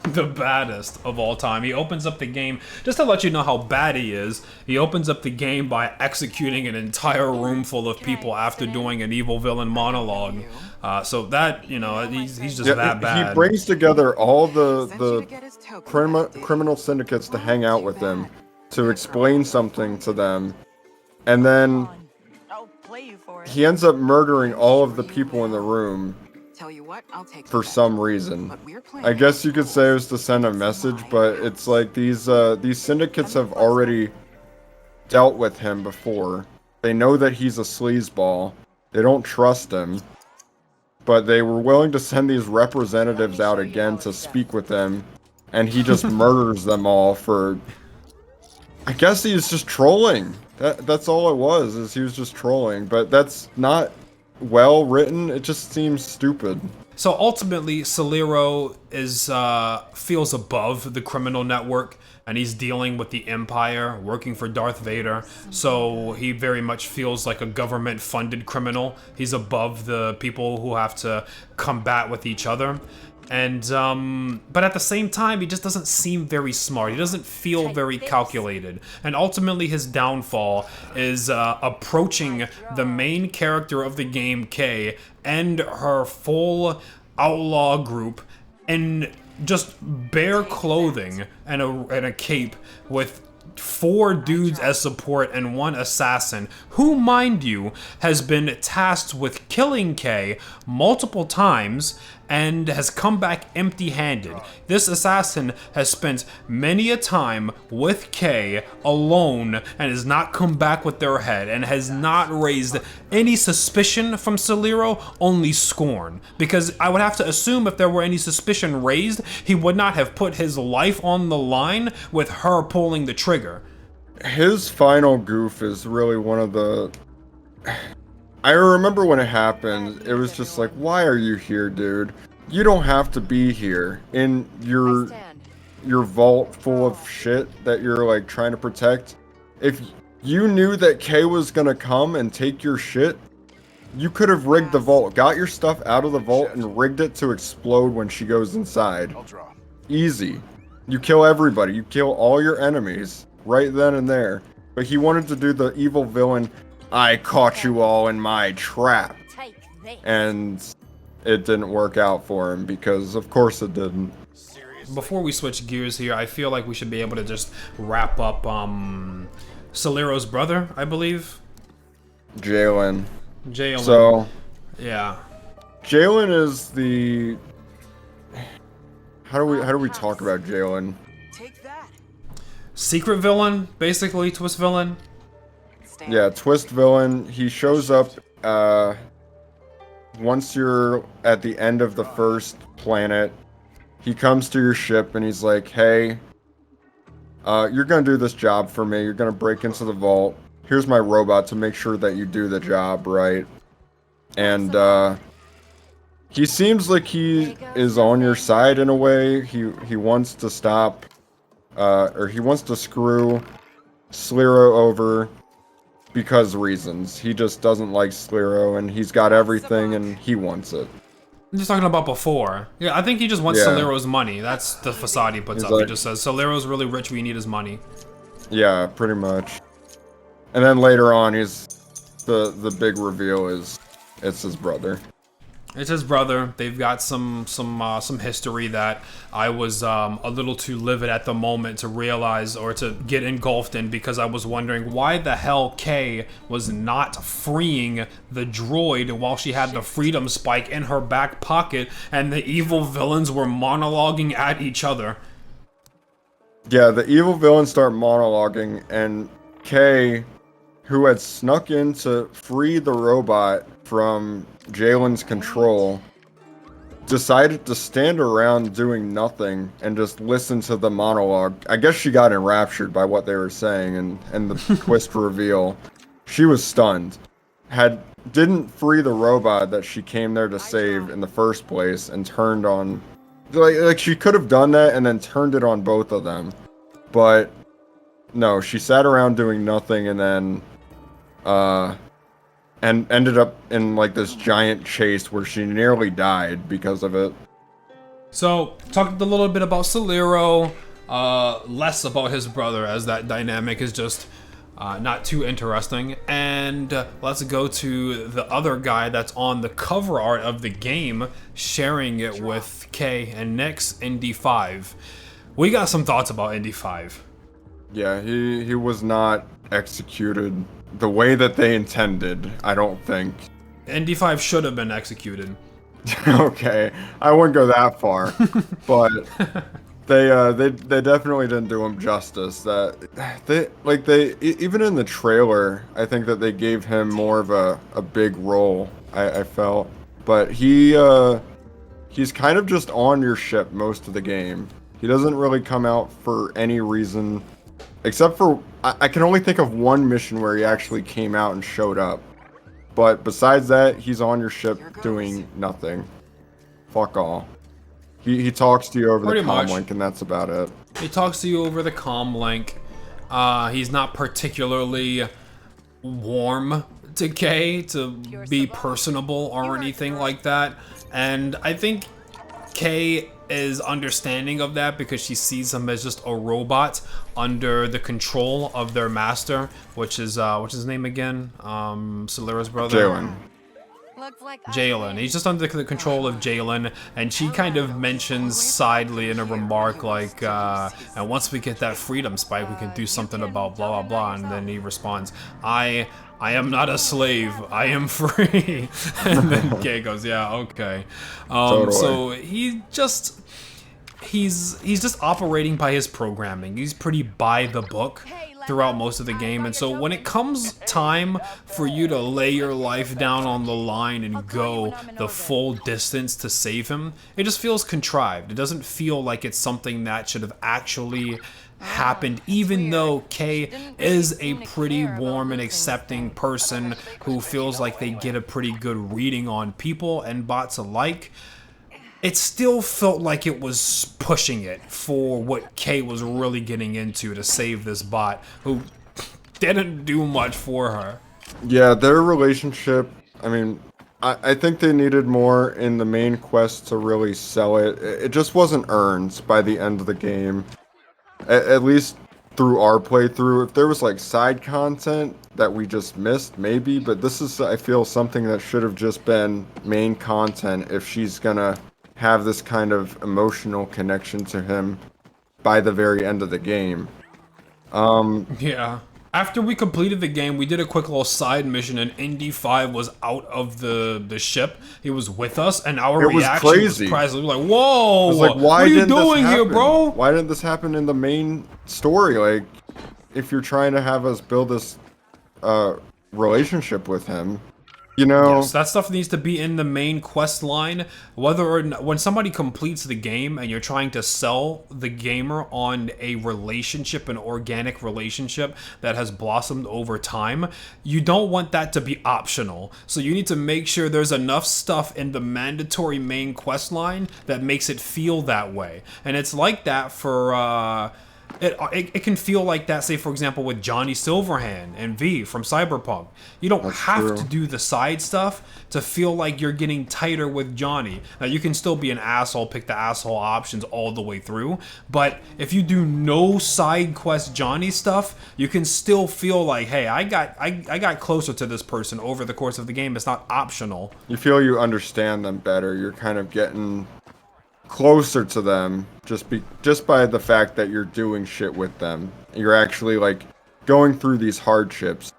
The baddest of all time. He opens up the game, just to let you know how bad he is, he opens up the game by executing an entire room full of people after doing an evil villain monologue. So that, you know, he's just that bad. He brings together all the criminal syndicates to hang out with him, to explain something to them, and then he ends up murdering all of the people in the room for some reason. I guess you could say it was to send a message, but it's like these syndicates have already dealt with him before. They know that he's a sleazeball. They don't trust him. But they were willing to send these representatives out again to speak with him, and he just murders them all for... I guess he was just trolling. That's all it was, is he was just trolling. But that's not well written. It just seems stupid. So ultimately, Solero feels above the criminal network, and he's dealing with the Empire, working for Darth Vader. So he very much feels like a government-funded criminal. He's above the people who have to combat with each other. And but at the same time, he just doesn't seem very smart. He doesn't feel very calculated. And ultimately, his downfall is approaching the main character of the game, Kay, and her full outlaw group in just bare clothing and a cape with 4 dudes as support and 1 assassin, who, mind you, has been tasked with killing Kay multiple times and has come back empty-handed. This assassin has spent many a time with Kay alone and has not come back with their head and has not raised any suspicion from Solero, only scorn. Because I would have to assume if there were any suspicion raised, he would not have put his life on the line with her pulling the trigger. His final goof is really one of the... I remember when it happened, it was just like, why are you here, dude? You don't have to be here in your vault full of shit that you're like trying to protect. If you knew that Kay was gonna come and take your shit, you could have rigged the vault, got your stuff out of the vault and rigged it to explode when she goes inside. Easy. You kill everybody. You kill all your enemies right then and there. But he wanted to do the evil villain, I caught you all in my trap. Take this. And it didn't work out for him because, of course, it didn't. Before we switch gears here, I feel like we should be able to just wrap up Solero's brother, I believe. Jalen. Jalen. So, yeah. Jalen is the... How do we talk about Jalen? Take that. Secret villain, basically, twist villain. Yeah, twist villain. He shows up once you're at the end of the first planet. He comes to your ship and he's like, hey, you're gonna do this job for me. You're gonna break into the vault. Here's my robot to make sure that you do the job right. And he seems like he is on your side in a way. He wants to stop, or he wants to screw Slero over because reasons. He just doesn't like Slero, and he's got everything, and he wants it. I'm just talking about before. Yeah, I think he just wants Yeah. Solero's money. That's the facade he puts He's up. He like- just says, Solero's really rich, we need his money. Yeah, pretty much. And then later on, the big reveal is it's his brother. It's his brother. They've got some history that I was a little too livid at the moment to realize or to get engulfed in, because I was wondering why the hell Kay was not freeing the droid while she had the freedom spike in her back pocket and the evil villains were monologuing at each other. Yeah, the evil villains start monologuing, and Kay, who had snuck in to free the robot from Jalen's control, decided to stand around doing nothing and just listen to the monologue. I guess she got enraptured by what they were saying and the twist reveal. She was stunned. Didn't free the robot that she came there to save in the first place and turned on... Like she could have done that and then turned it on both of them. But no, she sat around doing nothing and then and ended up in like this giant chase where she nearly died because of it. So, talked a little bit about Solero, less about his brother, as that dynamic is just not too interesting. And let's go to the other guy that's on the cover art of the game, sharing it with Kay and Nyx, ND5. We got some thoughts about ND5. Yeah, he was not executed the way that they intended, I don't think. ND5 should have been executed. Okay, I wouldn't go that far, but they definitely didn't do him justice. Even in the trailer, I think that they gave him more of a big role. I felt, but he's kind of just on your ship most of the game. He doesn't really come out for any reason, except for I can only think of one mission where he actually came out and showed up. But besides that, he's on your ship doing nothing. Fuck all. He talks to you over Pretty the much. comm link, and that's about it. He talks to you over the comm link. He's not particularly warm to Kay to be personable or anything like that. And I think Kay is understanding of that because she sees him as just a robot under the control of their master, which is what's his name again? Solero's brother. Jalen. Looks like Jalen. He's just under the control of Jalen, and she kind of mentions sidely in a remark like, and once we get that freedom spike, we can do something about blah blah blah. And then he responds, I am not a slave. I am free. And then Kay goes, yeah, okay. Totally. So he's just operating by his programming. He's pretty by the book throughout most of the game, and so when it comes time for you to lay your life down on the line and go the full distance to save him, it just feels contrived. It doesn't feel like it's something that should have actually happened, even though Kay is a pretty warm and accepting person who feels like they get a pretty good reading on people and bots alike. It still felt like it was pushing it for what Kay was really getting into to save this bot who didn't do much for her. Yeah, their relationship, I mean, I think they needed more in the main quest to really sell it. It just wasn't earned by the end of the game. At least through our playthrough. If there was like side content that we just missed, maybe, but this is, I feel, something that should have just been main content if she's gonna have this kind of emotional connection to him by the very end of the game. Yeah. After we completed the game, we did a quick little side mission, and ND5 was out of the ship. He was with us, and our It was reaction crazy. was priceless. We were like, "Whoa! I was like, why what are you didn't this doing here, happen? bro?" Why didn't this happen in the main story? Like, if you're trying to have us build this relationship with him, you know. Yes, that stuff needs to be in the main quest line. Whether or not, when somebody completes the game and you're trying to sell the gamer on a relationship, an organic relationship that has blossomed over time, you don't want that to be optional. So you need to make sure there's enough stuff in the mandatory main quest line that makes it feel that way. And it's like that for it can feel like that, say, for example, with Johnny Silverhand and V from Cyberpunk. You don't have true. to do the side stuff to feel like you're getting tighter with Johnny. Now, you can still be an asshole, pick the asshole options all the way through, but if you do no side quest Johnny stuff, you can still feel like, hey, I got closer to this person over the course of the game. It's not optional. You feel you understand them better. You're kind of getting closer to them just by the fact that you're doing shit with them. You're actually like going through these hardships.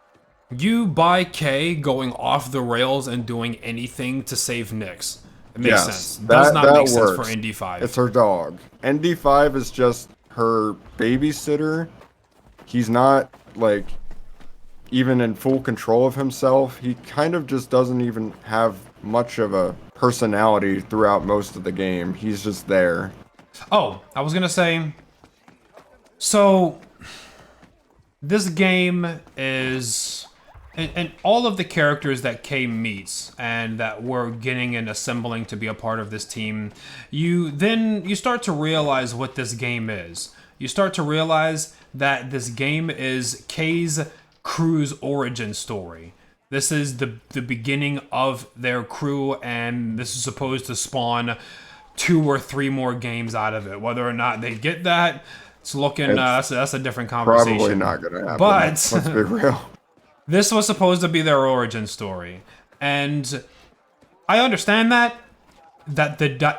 You buy K going off the rails and doing anything to save Nyx. It makes sense. Does not make sense for ND5. It's her dog. ND5 is just her babysitter. He's not like even in full control of himself. He kind of just doesn't even have much of a personality throughout most of the game. He's just there. Oh, I was gonna say, so this game is, and all of the characters that Kay meets and that we're getting and assembling to be a part of this team, you start to realize what this game is. You start to realize that this game is Kay's crew's origin story. This is the beginning of their crew, and this is supposed to spawn 2 or 3 more games out of it. Whether or not they get that, it's looking that's a different conversation. Probably not gonna happen. But let's be real. This was supposed to be their origin story, and I understand that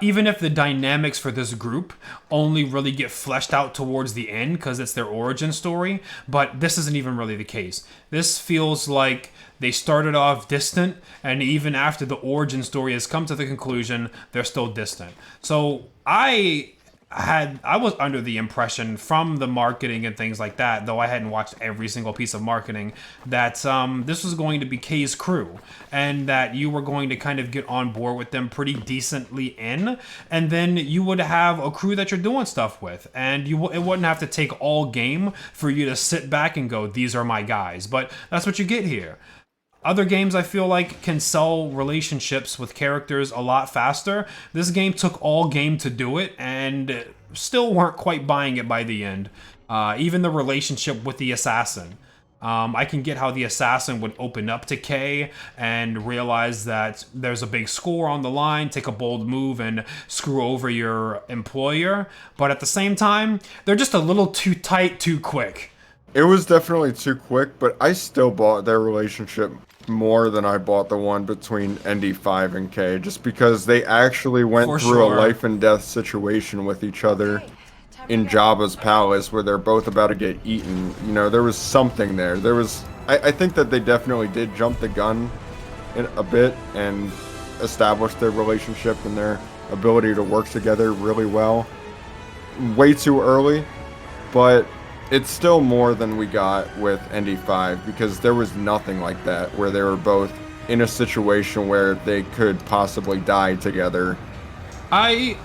even if the dynamics for this group only really get fleshed out towards the end because it's their origin story, but this isn't even really the case. This feels like they started off distant, and even after the origin story has come to the conclusion, they're still distant. So I was under the impression from the marketing and things like that, though I hadn't watched every single piece of marketing, that this was going to be Kay's crew, and that you were going to kind of get on board with them pretty decently in, and then you would have a crew that you're doing stuff with, and it wouldn't have to take all game for you to sit back and go, these are my guys. But that's what you get here. Other games, I feel like, can sell relationships with characters a lot faster. This game took all game to do it, and still weren't quite buying it by the end. Even the relationship with the assassin. I can get how the assassin would open up to Kay and realize that there's a big score on the line, take a bold move and screw over your employer. But at the same time, they're just a little too tight, too quick. It was definitely too quick, but I still bought their relationship more than I bought the one between ND5 and K, just because they actually went through a life and death situation with each other in Jabba's palace where they're both about to get eaten. You know, there was something there. I think that they definitely did jump the gun in a bit and establish their relationship and their ability to work together really well. Way too early, but it's still more than we got with ND5 because there was nothing like that where they were both in a situation where they could possibly die together. At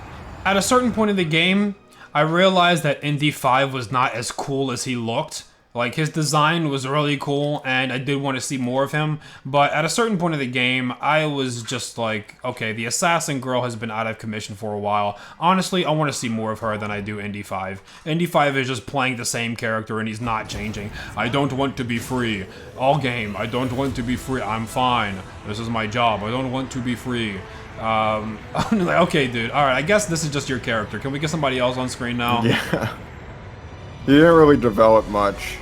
a certain point in the game, I realized that ND5 was not as cool as he looked Like, his design was really cool, and I did want to see more of him, but at a certain point of the game, I was just like, okay, the assassin girl has been out of commission for a while. Honestly, I want to see more of her than I do Indy 5. Indy 5 is just playing the same character, and he's not changing. I don't want to be free. All game, I don't want to be free. I'm fine. This is my job. I don't want to be free. I'm like, okay, dude, alright, I guess this is just your character. Can we get somebody else on screen now? Yeah. He didn't really develop much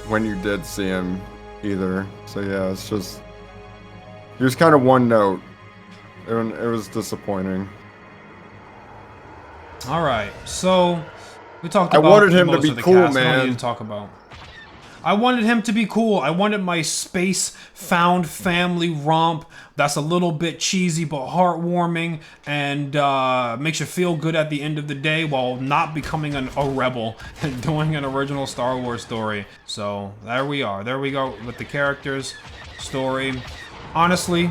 when you did see him either. So yeah, it's just he was kind of one note. It was disappointing. All right, so we talked I about wanted him to most be of the cool, cast. We don't man. need to talk about. I wanted him to be cool. I wanted my space found family romp that's a little bit cheesy but heartwarming and makes you feel good at the end of the day while not becoming a rebel and doing an original Star Wars story. So there we are. There we go with the characters, story. Honestly,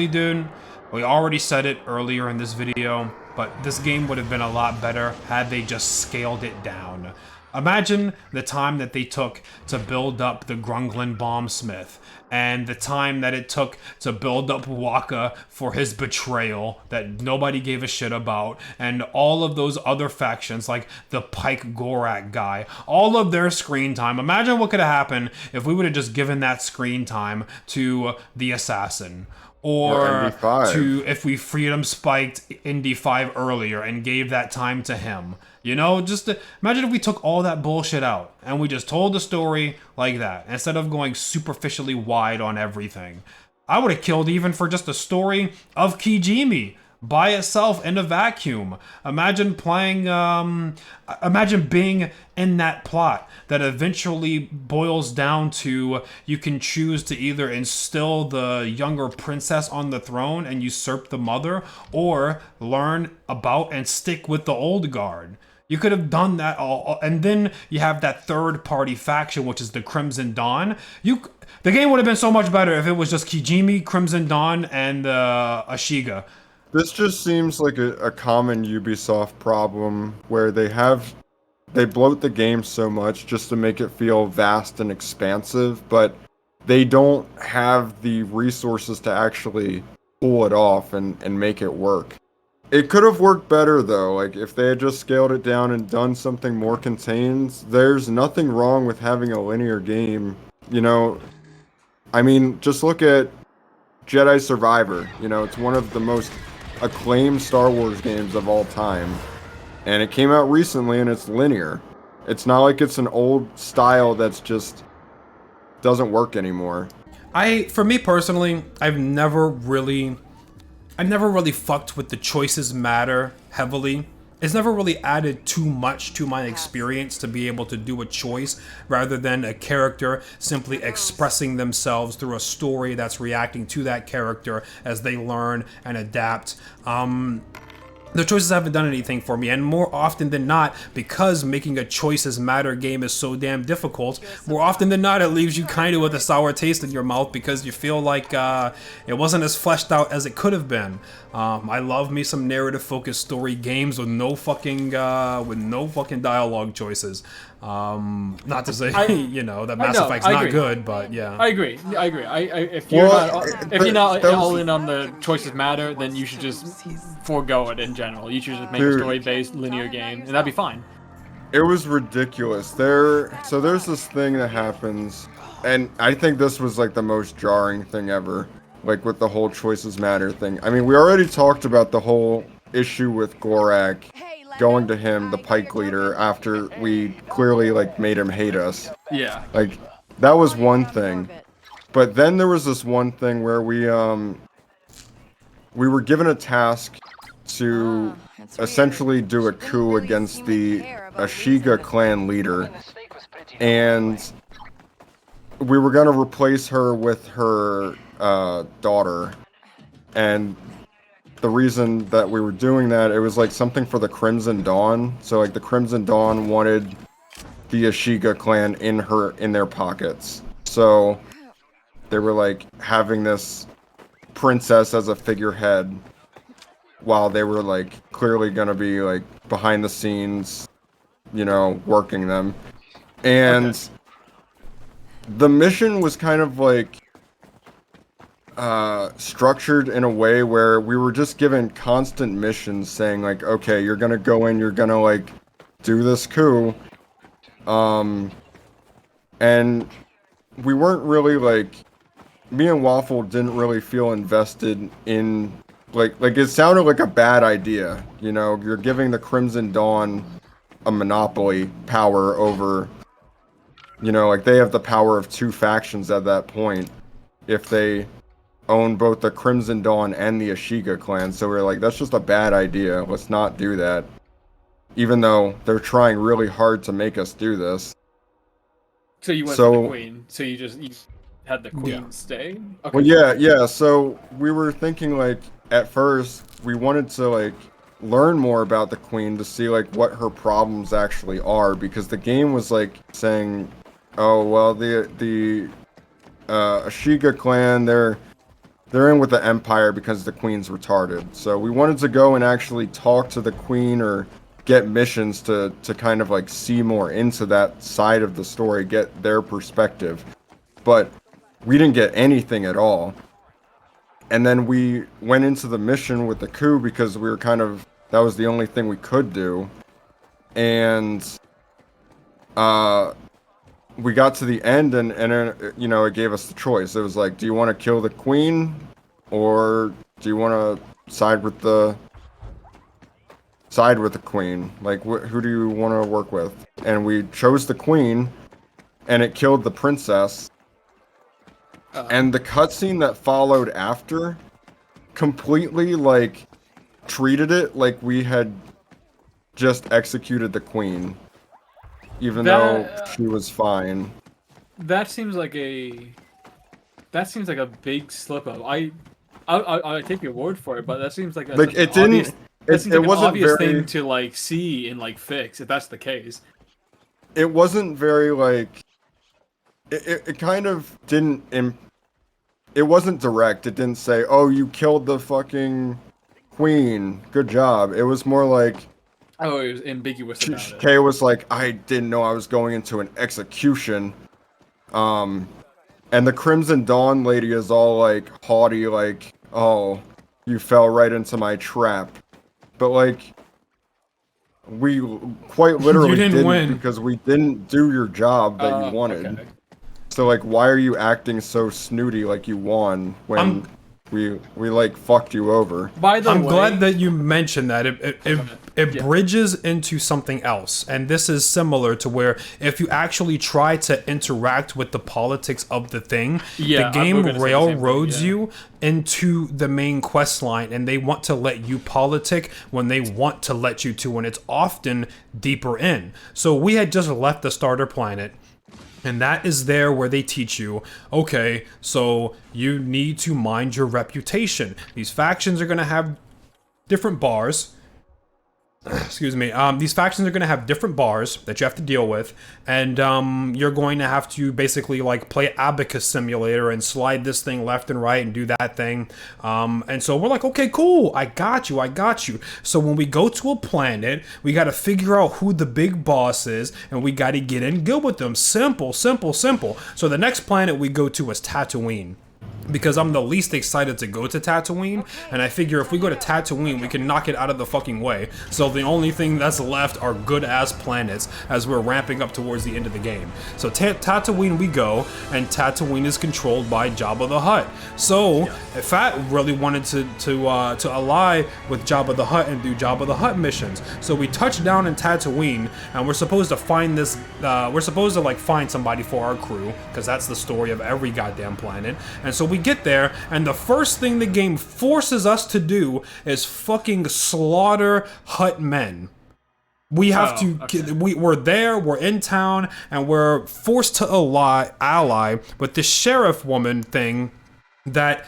dude, we already said it earlier in this video, but this game would have been a lot better had they just scaled it down. Imagine the time that they took to build up the Grunglin bombsmith, and the time that it took to build up Waka for his betrayal that nobody gave a shit about, and all of those other factions like the Pyke Gorak guy, all of their screen time. Imagine what could have happened if we would have just given that screen time to the assassin. Or to if we freedom spiked Indy 5 earlier and gave that time to him. You know, just imagine if we took all that bullshit out and we just told the story like that instead of going superficially wide on everything. I would have killed even for just a story of Kijimi by itself in a vacuum. Imagine playing, imagine being in that plot that eventually boils down to you can choose to either instill the younger princess on the throne and usurp the mother, or learn about and stick with the old guard. You could have done that all, and then you have that third-party faction, which is the Crimson Dawn. The game would have been so much better if it was just Kijimi, Crimson Dawn, and Ashiga. This just seems like a common Ubisoft problem where they bloat the game so much just to make it feel vast and expansive, but they don't have the resources to actually pull it off and make it work. It could have worked better though, like if they had just scaled it down and done something more contained. There's nothing wrong with having a linear game, you know. I mean, just look at Jedi Survivor, you know, it's one of the most acclaimed Star Wars games of all time, and it came out recently and it's linear. It's not like it's an old style that's just doesn't work anymore. For me personally, I've never really fucked with the choices matter heavily. It's never really added too much to my experience to be able to do a choice rather than a character simply expressing themselves through a story that's reacting to that character as they learn and adapt. The choices haven't done anything for me, and more often than not, because making a choices matter game is so damn difficult, more often than not it leaves you kind of with a sour taste in your mouth because you feel like it wasn't as fleshed out as it could have been. I love me some narrative-focused story games with no fucking dialogue choices. Not to say you know that Mass Effect's not good, but yeah. I agree. If you're not all in on the choices matter, then you should just forego it in general. You should just make a story-based linear game, and that'd be fine. It was ridiculous. So there's this thing that happens, and I think this was like the most jarring thing ever, like with the whole choices matter thing. I mean, we already talked about the whole issue with Gorak going to him, the Pyke leader, after we clearly like made him hate us. Yeah. Like that was one thing. But then there was this one thing where we were given a task to essentially do a coup against the Ashiga clan leader, and we were going to replace her with her daughter. And the reason that we were doing that, it was like something for the Crimson Dawn. So like the Crimson Dawn wanted the Ashiga clan in their pockets. So they were like having this princess as a figurehead while they were like clearly gonna be like behind the scenes, you know, working them. And the mission was kind of like structured in a way where we were just given constant missions saying like, okay, you're gonna go in, you're gonna like do this coup. And we weren't really like, me and Waffle didn't really feel invested in like it sounded like a bad idea, you know. You're giving the Crimson Dawn a monopoly power over, you know, like they have the power of two factions at that point if they own both the Crimson Dawn and the Ashiga clan. So we're like, that's just a bad idea, let's not do that, even though they're trying really hard to make us do this. So you went for the queen. So you had the queen stay? Okay. Well, yeah. So we were thinking like, at first, we wanted to like learn more about the queen to see like what her problems actually are, because the game was like saying, oh well, the Ashiga clan, they're in with the Empire because the queen's retarded. So we wanted to go and actually talk to the queen or get missions to kind of like see more into that side of the story, get their perspective. But we didn't get anything at all. And then we went into the mission with the coup because we were kind of, that was the only thing we could do. And we got to the end and you know, it gave us the choice. It was like, do you want to kill the queen or do you want to side with the queen? Like, who do you want to work with? And we chose the queen, and it killed the princess. And the cutscene that followed after completely, like, treated it like we had just executed the queen, even though she was fine. That seems like a big slip up. I take your word for it, but that seems like it didn't. That seems like it wasn't an obvious very, thing to like see and like fix if that's the case. It wasn't very like. It kind of didn't. It wasn't direct. It didn't say, "Oh, you killed the fucking queen. Good job." It was more like. Oh, it was ambiguous about it. Kay was like, "I didn't know I was going into an execution." And the Crimson Dawn lady is all like haughty, like, "Oh, you fell right into my trap." But like, we quite literally didn't win because we didn't do your job that you wanted. Okay. So like, why are you acting so snooty like you won when we like fucked you over? By the way, I'm glad that you mentioned that. It bridges into something else, and this is similar to where if you actually try to interact with the politics of the thing, the game railroads you into the main quest line, and they want to let you politic when they want to let you to, and it's often deeper in. So we had just left the starter planet. And that is there where they teach you, okay, so you need to mind your reputation. These factions are going to have different bars. Excuse me. These factions are going to have different bars that you have to deal with. And you're going to have to basically like play Abacus Simulator and slide this thing left and right and do that thing. And so we're like, okay, cool. I got you. So when we go to a planet, we got to figure out who the big boss is. And we got to get in good with them. Simple. So the next planet we go to is Tatooine. Because I'm the least excited to go to Tatooine, and I figure if we go to Tatooine, we can knock it out of the fucking way. So the only thing that's left are good-ass planets as we're ramping up towards the end of the game. So Tatooine we go, and Tatooine is controlled by Jabba the Hutt. So Fat really wanted to ally with Jabba the Hutt and do Jabba the Hutt missions. So we touch down in Tatooine, and we're supposed to find this. We're supposed to like find somebody for our crew, because that's the story of every goddamn planet. And so we get there, and the first thing the game forces us to do is fucking slaughter Hutt men. We have we're there, we're in town, and we're forced to ally with this sheriff woman thing that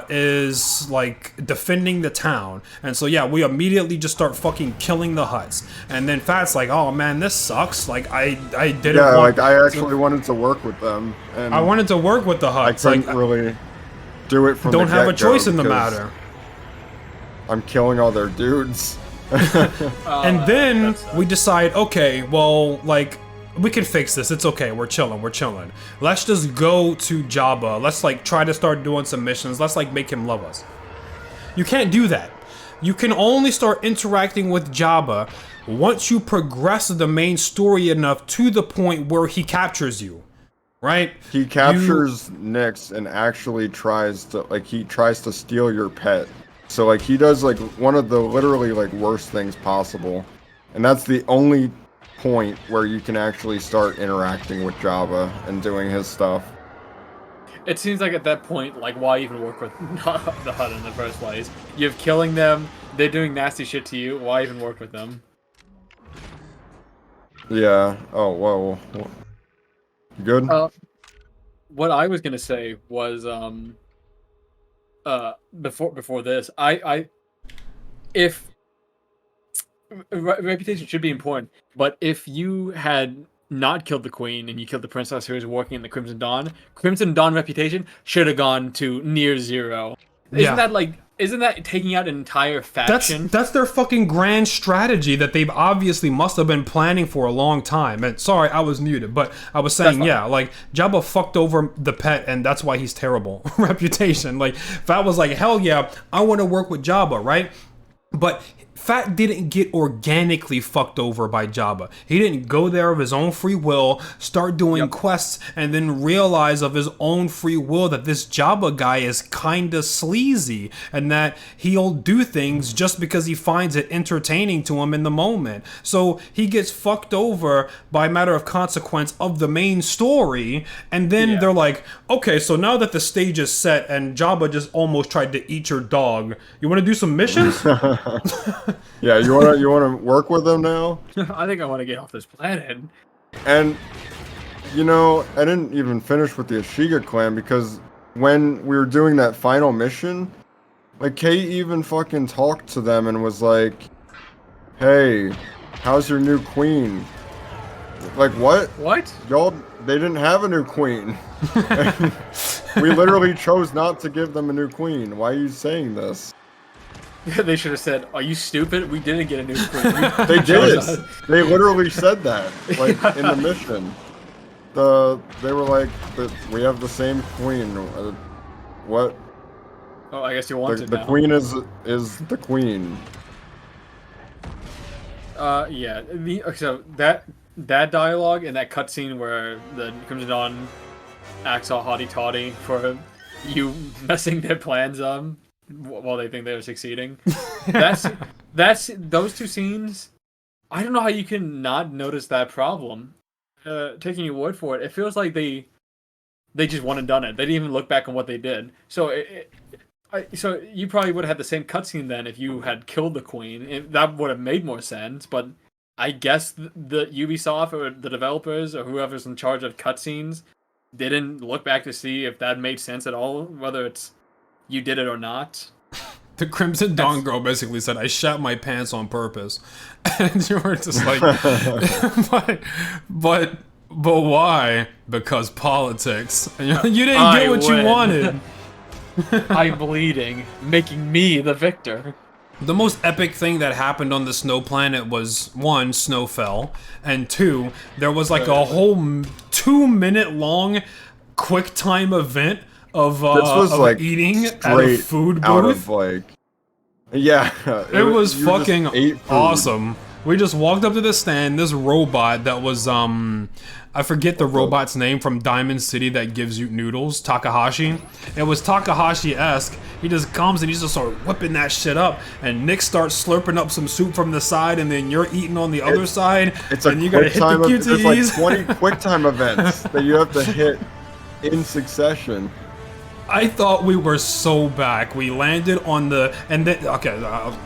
is like defending the town. And so yeah, we immediately just start fucking killing the Hutts. And then Fat's like, oh man, this sucks. Like I didn't want I actually wanted to work with them. And I wanted to work with the Hutts. I couldn't really do it from don't have a choice in the matter. I'm killing all their dudes. And then we decide, okay, well, like we can fix this. It's okay. We're chilling. We're chilling. Let's just go to Jabba. Let's like try to start doing some missions. Let's like make him love us. You can't do that. You can only start interacting with Jabba once you progress the main story enough to the point where he captures you, right? He captures Nyx and actually tries to steal your pet. So like he does like one of the literally like worst things possible, and that's the only point where you can actually start interacting with Jabba and doing his stuff. It seems like at that point, like, why even work with the Hutt in the first place? You're killing them, they're doing nasty shit to you, why even work with them? Yeah. Oh, whoa. You good? What I was gonna say was, before this, if reputation should be important, but if you had not killed the queen and you killed the princess who was working in the Crimson Dawn reputation should have gone to near zero. Isn't that taking out an entire faction? That's their fucking grand strategy that they've obviously must have been planning for a long time. And sorry, I was muted, but I was saying, yeah, like Jabba fucked over the pet and that's why he's terrible. Reputation. Like Fat was like, hell yeah, I want to work with Jabba, right? But Fat didn't get organically fucked over by Jabba. He didn't go there of his own free will, start doing quests, and then realize of his own free will that this Jabba guy is kinda sleazy, and that he'll do things just because he finds it entertaining to him in the moment. So he gets fucked over by matter of consequence of the main story, and then they're like, okay, so now that the stage is set and Jabba just almost tried to eat your dog, you want to do some missions? Yeah, you wanna work with them now? I think I want to get off this planet. And you know, I didn't even finish with the Ashiga clan because when we were doing that final mission, like Kate even fucking talked to them and was like, "Hey, how's your new queen?" Like what? What? Y'all, they didn't have a new queen. We literally chose not to give them a new queen. Why are you saying this? They should have said, "Are you stupid? We didn't get a new queen." They did. They literally said that, like in the mission. They were like, "We have the same queen." What? Oh, I guess you want the now. queen is the queen. Yeah. So that dialogue and that cutscene where the Crimson Dawn acts all haughty-taughty for you messing their plans while they think they're succeeding. That's those two scenes. I don't know how you can not notice that problem. Taking your word for it, it feels like they just went and done it. They didn't even look back on what they did. So so you probably would have had the same cutscene then if you had killed the queen. That would have made more sense. But I guess the Ubisoft or the developers or whoever's in charge of cutscenes didn't look back to see if that made sense at all, whether it's you did it or not. The Crimson Dawn girl basically said, "I shat my pants on purpose," and you were just like, "But why? Because politics. You didn't get what you wanted." I'm bleeding, making me the victor. The most epic thing that happened on the snow planet was, one, snow fell, and two, there was like a whole 2-minute long quick time event of like eating at a food booth. It was fucking awesome. We just walked up to the stand. This robot that was I forget the robot's name from Diamond City that gives you noodles, Takahashi. It was Takahashi-esque. He just comes and he's just sort of whipping that shit up, and Nick starts slurping up some soup from the side, and then you're eating on the other side. And you gotta hit the QTEs. There's like 20 quick time events that you have to hit in succession. I thought we were so back. We landed on the, and then, okay,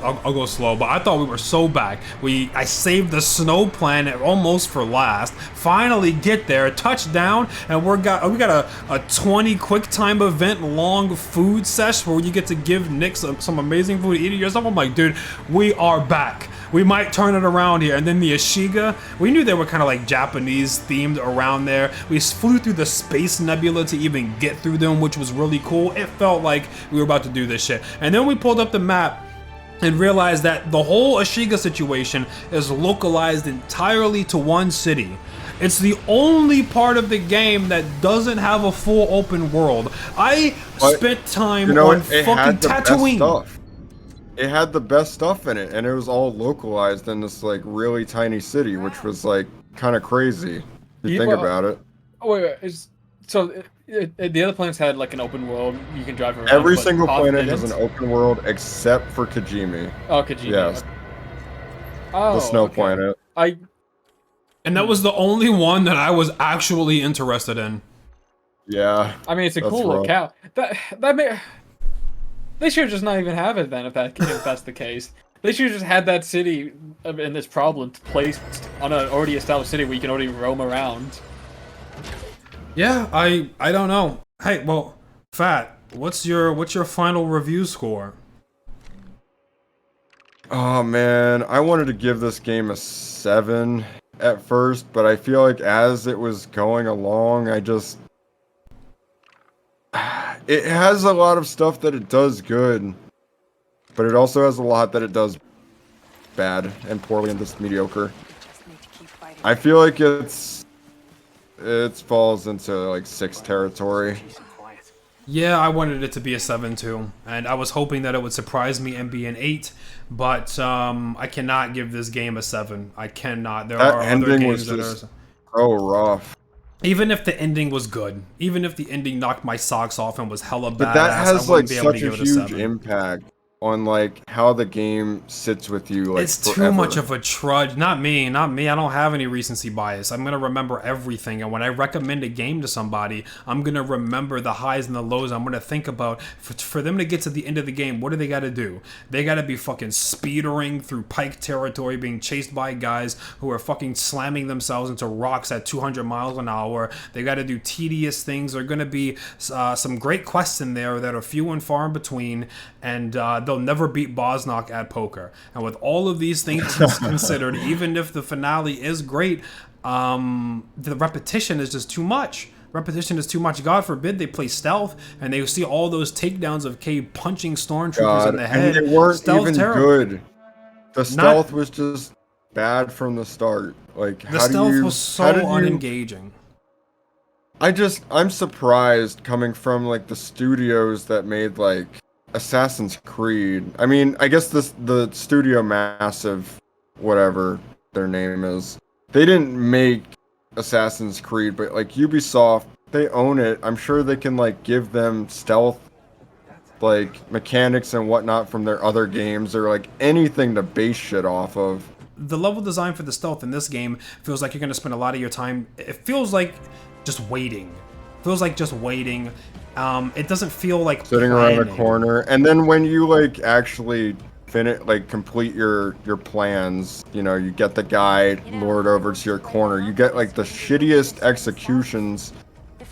I'll go slow, but I thought we were so back. I saved the snow planet almost for last. Finally get there, touchdown, and we got a 20 quick time event long food sesh where you get to give Nick some amazing food to eat yourself. I'm like, dude, we are back. We might turn it around here. And then the Ashiga, we knew they were kind of like Japanese themed around there. We flew through the space nebula to even get through them, which was really cool. It felt like we were about to do this shit. And then we pulled up the map, and realize that the whole Ashiga situation is localized entirely to one city. It's the only part of the game that doesn't have a full open world. I spent time on fucking Tatooine. It had the best stuff in it, and it was all localized in this like really tiny city, which was like kind of crazy. If you think about it. Oh wait, the other planets had like an open world you can drive around. Every single planet has an open world except for Kijimi. Oh, Kijimi. Yes. The snow planet. And that was the only one that I was actually interested in. Yeah. I mean, it's a cool locale. They should just not even have it then, if that's the case. They should just had that city and this problem placed on an already established city where you can already roam around. Yeah, I don't know. Hey, well, Fat, what's your final review score? Oh man, I wanted to give this game a 7 at first, but I feel like as it was going along, it has a lot of stuff that it does good, but it also has a lot that it does bad and poorly and just mediocre. I feel like it falls into like 6 territory. Yeah, I wanted it to be a 7 too, and I was hoping that it would surprise me and be an 8, but I cannot give this game a 7. I cannot. There are other games that are so rough. Even if the ending was good, even if the ending knocked my socks off and was hella badass, but that has like such a huge 7. impact on like how the game sits with you. Like, it's too much of a trudge. Not me. I don't have any recency bias. I'm gonna remember everything, and when I recommend a game to somebody, I'm gonna remember the highs and the lows. I'm gonna think about for them to get to the end of the game, what do they gotta do? They gotta be fucking speedering through Pike territory, being chased by guys who are fucking slamming themselves into rocks at 200 miles an hour. They gotta do tedious things. There are gonna be some great quests in there that are few and far in between, and they'll never beat Bosnok at poker. And with all of these things considered, even if the finale is great, the repetition is just too much. Repetition is too much. God forbid they play Stelff and they see all those takedowns of K punching stormtroopers in the head. And they weren't even good. The stealth was just bad from the start. Like, the stealth was so unengaging. I'm surprised coming from like the studios that made like Assassin's Creed. I mean, I guess the studio Massive, whatever their name is, they didn't make Assassin's Creed, but like Ubisoft, they own it. I'm sure they can like give them stealth like mechanics and whatnot from their other games, or like anything to base shit off of. The level design for the stealth in this game feels like you're going to spend a lot of your time. It feels like just waiting. It doesn't feel like sitting around a corner, and then when you like actually complete your plans, you know, you get the guy lured over to your corner. You get like the shittiest executions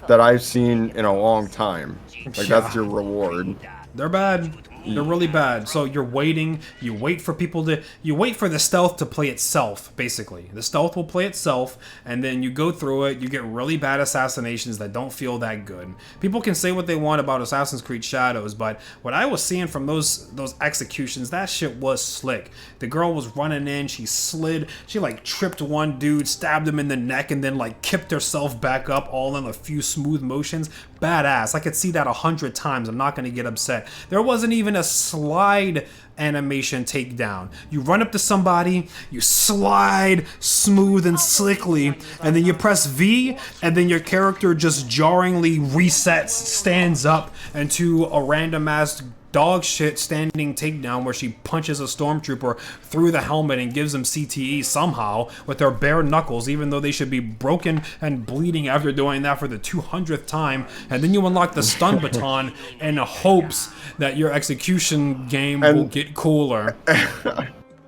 that I've seen in a long time. Like, that's your reward. They're bad. They're really bad. So you're waiting. You wait for the stealth to play itself, basically. The stealth will play itself, and then you go through it. You get really bad assassinations that don't feel that good. People can say what they want about Assassin's Creed Shadows, but what I was seeing from those executions, that shit was slick. The girl was running in. She slid. She like tripped one dude, stabbed him in the neck, and then like kipped herself back up, all in a few smooth motions. Badass. I could see that 100 times. I'm not going to get upset. There wasn't even a slide animation takedown. You run up to somebody, you slide smooth and slickly, and then you press V, and then your character just jarringly resets, stands up into a random ass dog shit standing takedown where she punches a stormtrooper through the helmet and gives him CTE somehow with their bare knuckles, even though they should be broken and bleeding after doing that for the 200th time. And then you unlock the stun baton in hopes that your execution game will get cooler.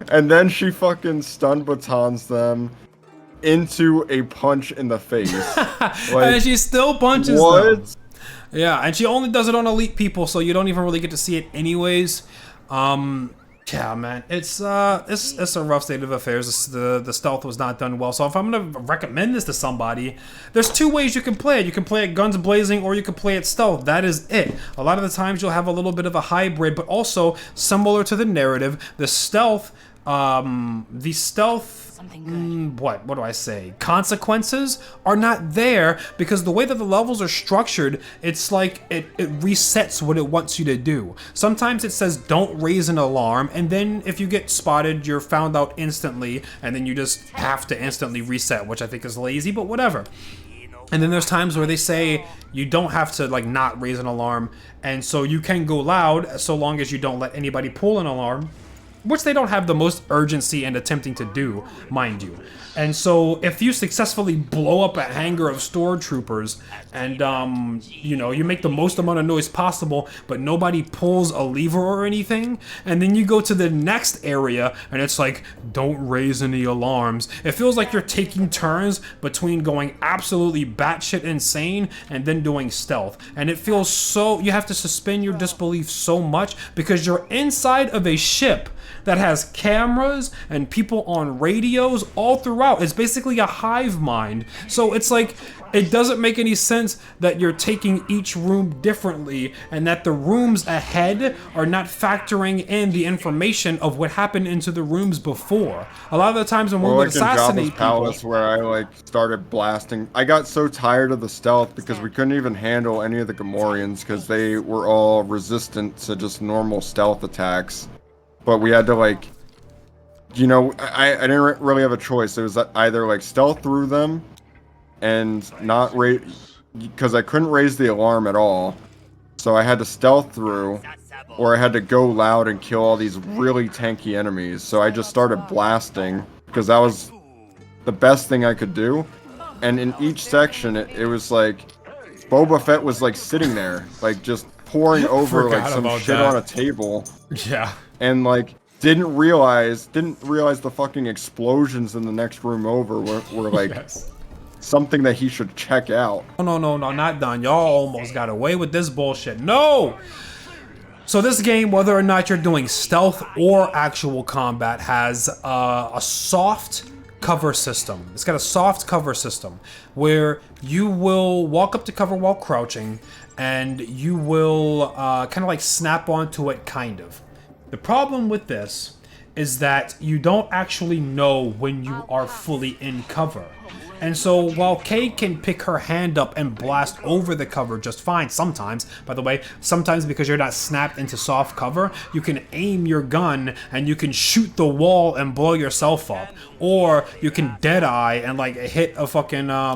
And then she fucking stun batons them into a punch in the face. And she still punches them. Yeah, and she only does it on elite people, so you don't even really get to see it anyways. Yeah, man, it's a rough state of affairs. The stealth was not done well. So if I'm gonna recommend this to somebody, there's two ways you can play it. You can play it guns blazing, or you can play it stealth. That is it. A lot of the times you'll have a little bit of a hybrid, but also similar to the narrative, the stealth. What do I say? Consequences are not there because the way that the levels are structured, it's like it resets what it wants you to do. Sometimes it says don't raise an alarm, and then if you get spotted, you're found out instantly, and then you just have to instantly reset, which I think is lazy, but whatever. And then there's times where they say you don't have to like not raise an alarm, and so you can go loud so long as you don't let anybody pull an alarm, which they don't have the most urgency in attempting to do, mind you. And so if you successfully blow up a hangar of stormtroopers and, you know, you make the most amount of noise possible, but nobody pulls a lever or anything, and then you go to the next area and it's like, don't raise any alarms. It feels like you're taking turns between going absolutely batshit insane and then doing stealth. And it feels so, you have to suspend your disbelief so much because you're inside of a ship that has cameras and people on radios all throughout. It's basically a hive mind. So it's like, it doesn't make any sense that you're taking each room differently and that the rooms ahead are not factoring in the information of what happened into the rooms before. A lot of the times when we would assassinate people, Palace where I like started blasting. I got so tired of the stealth because we couldn't even handle any of the Gamorreans because they were all resistant to just normal stealth attacks. But we had to like, you know, I didn't really have a choice. It was either like stealth through them and not raise, because I couldn't raise the alarm at all. So I had to stealth through, or I had to go loud and kill all these really tanky enemies. So I just started blasting because that was the best thing I could do. And in each section, it was like Boba Fett was like sitting there, like just pouring over like some shit on a table. yeah. And like didn't realize the fucking explosions in the next room over were like Yes. something that he should check out. No, not done. Y'all almost got away with this bullshit. No! So this game, whether or not you're doing stealth or actual combat, has a soft cover system. It's got a soft cover system where you will walk up to cover while crouching and you will kind of like snap onto it, kind of. The problem with this is that you don't actually know when you are fully in cover. And so while Kay can pick her hand up and blast over the cover just fine sometimes, by the way, sometimes because you're not snapped into soft cover, you can aim your gun and you can shoot the wall and blow yourself up. Or you can deadeye and like hit a fucking, I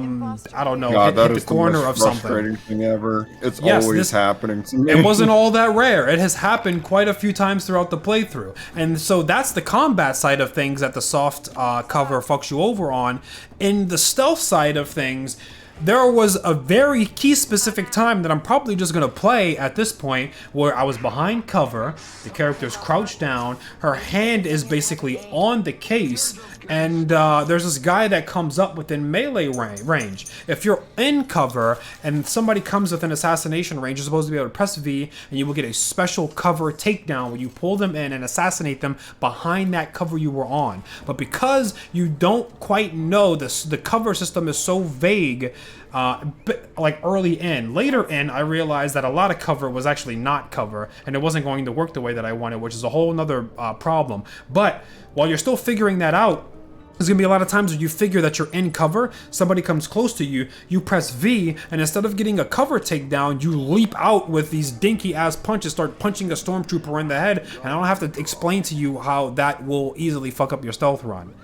don't know, God, hit the corner of something. Frustrating thing ever. It's always happening to me. It wasn't all that rare. It has happened quite a few times throughout the playthrough. And so that's the combat side of things that the soft cover fucks you over on. In the stealth side of things, there was a very key specific time that I'm probably just going to play at this point where I was behind cover, the character's crouched down, her hand is basically on the case, and there's this guy that comes up within melee range. If you're in cover and somebody comes within assassination range, you're supposed to be able to press V and you will get a special cover takedown where you pull them in and assassinate them behind that cover you were on. But because you don't quite know this, the cover system is so vague, like early in. Later in, I realized that a lot of cover was actually not cover and it wasn't going to work the way that I wanted, which is a whole nother problem. But while you're still figuring that out, there's gonna be a lot of times where you figure that you're in cover, somebody comes close to you, you press V, and instead of getting a cover takedown, you leap out with these dinky ass punches, start punching a stormtrooper in the head, and I don't have to explain to you how that will easily fuck up your stealth run.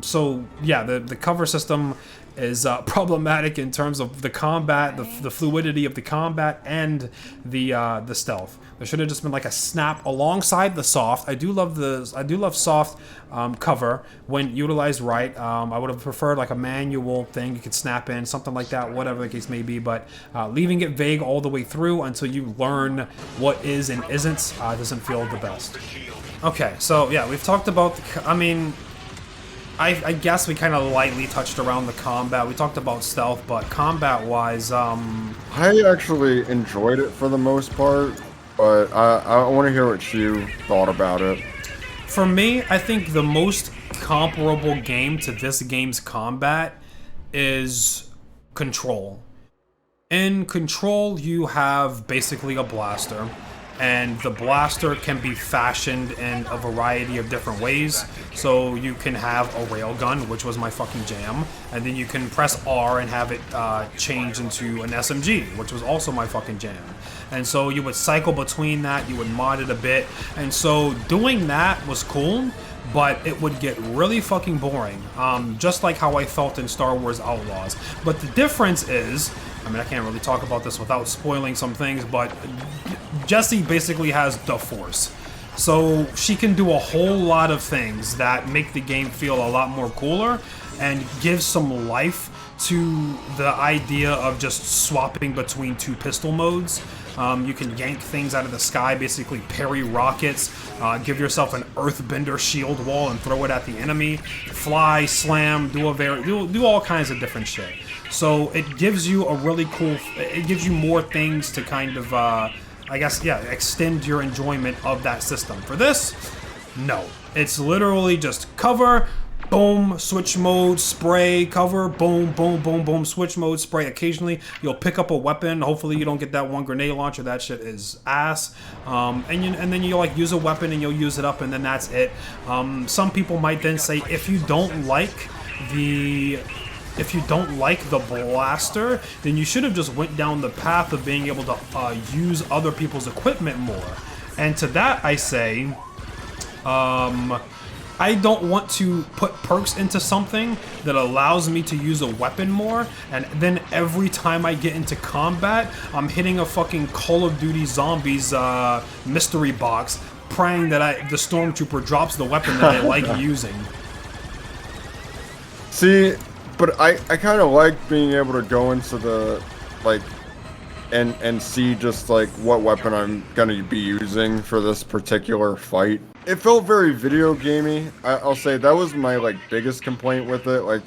So yeah, the cover system is problematic in terms of the combat, the fluidity of the combat, and the stealth. There should have just been like a snap alongside the soft. I do love soft cover when utilized right. I would have preferred like a manual thing you could snap in, something like that, whatever the case may be. But leaving it vague all the way through until you learn what is and isn't doesn't feel the best. Okay, so yeah, we've talked about I guess we kind of lightly touched around the combat. We talked about stealth, but combat-wise, I actually enjoyed it for the most part. but I want to hear what you thought about it. For me, I think the most comparable game to this game's combat is Control. In Control, you have basically a blaster, and the blaster can be fashioned in a variety of different ways. So you can have a railgun, which was my fucking jam, and then you can press R and have it change into an SMG, which was also my fucking jam. And so you would cycle between that, you would mod it a bit, and so doing that was cool, but it would get really fucking boring, just like how I felt in Star Wars Outlaws. But the difference is, I mean, I can't really talk about this without spoiling some things, but Jessie basically has the Force. So she can do a whole lot of things that make the game feel a lot more cooler and give some life to the idea of just swapping between two pistol modes. You can yank things out of the sky, basically parry rockets, give yourself an earthbender shield wall and throw it at the enemy, fly, slam, do all kinds of different shit. So it gives you a really cool, it gives you more things to kind of, I guess, yeah, extend your enjoyment of that system. For this, no. It's literally just cover, boom, switch mode, spray, cover, boom, boom, boom, boom, switch mode, spray. Occasionally, you'll pick up a weapon. Hopefully, you don't get that one grenade launcher. That shit is ass. And then you like use a weapon and you'll use it up, and then that's it. Some people might then say, if you don't like the blaster, then you should have just went down the path of being able to use other people's equipment more. And to that, I say, I don't want to put perks into something that allows me to use a weapon more, and then every time I get into combat, I'm hitting a fucking Call of Duty Zombies mystery box, praying that the Stormtrooper drops the weapon that I like using. See, but I kind of like being able to go into the, like, and see just, like, what weapon I'm gonna be using for this particular fight. It felt very video gamey. I'll say that was my, like, biggest complaint with it. Like,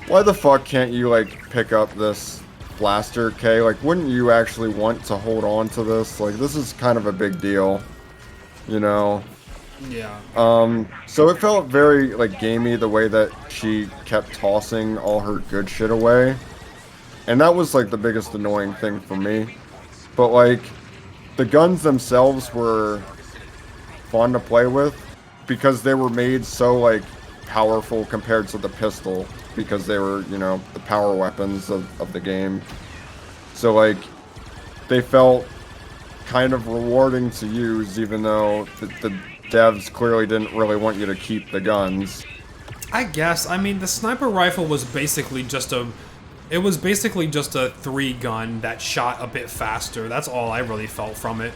why the fuck can't you, like, pick up this blaster, K? Like, wouldn't you actually want to hold on to this? Like, this is kind of a big deal, you know? Yeah. So it felt very, like, gamey the way that she kept tossing all her good shit away. And that was, like, the biggest annoying thing for me. But, like, the guns themselves were fun to play with because they were made so, like, powerful compared to the pistol, because they were, you know, the power weapons of the game. So, like, they felt kind of rewarding to use, even though the devs clearly didn't really want you to keep the guns. I guess. I mean, the sniper rifle was basically just a 3-gun that shot a bit faster. That's all I really felt from it.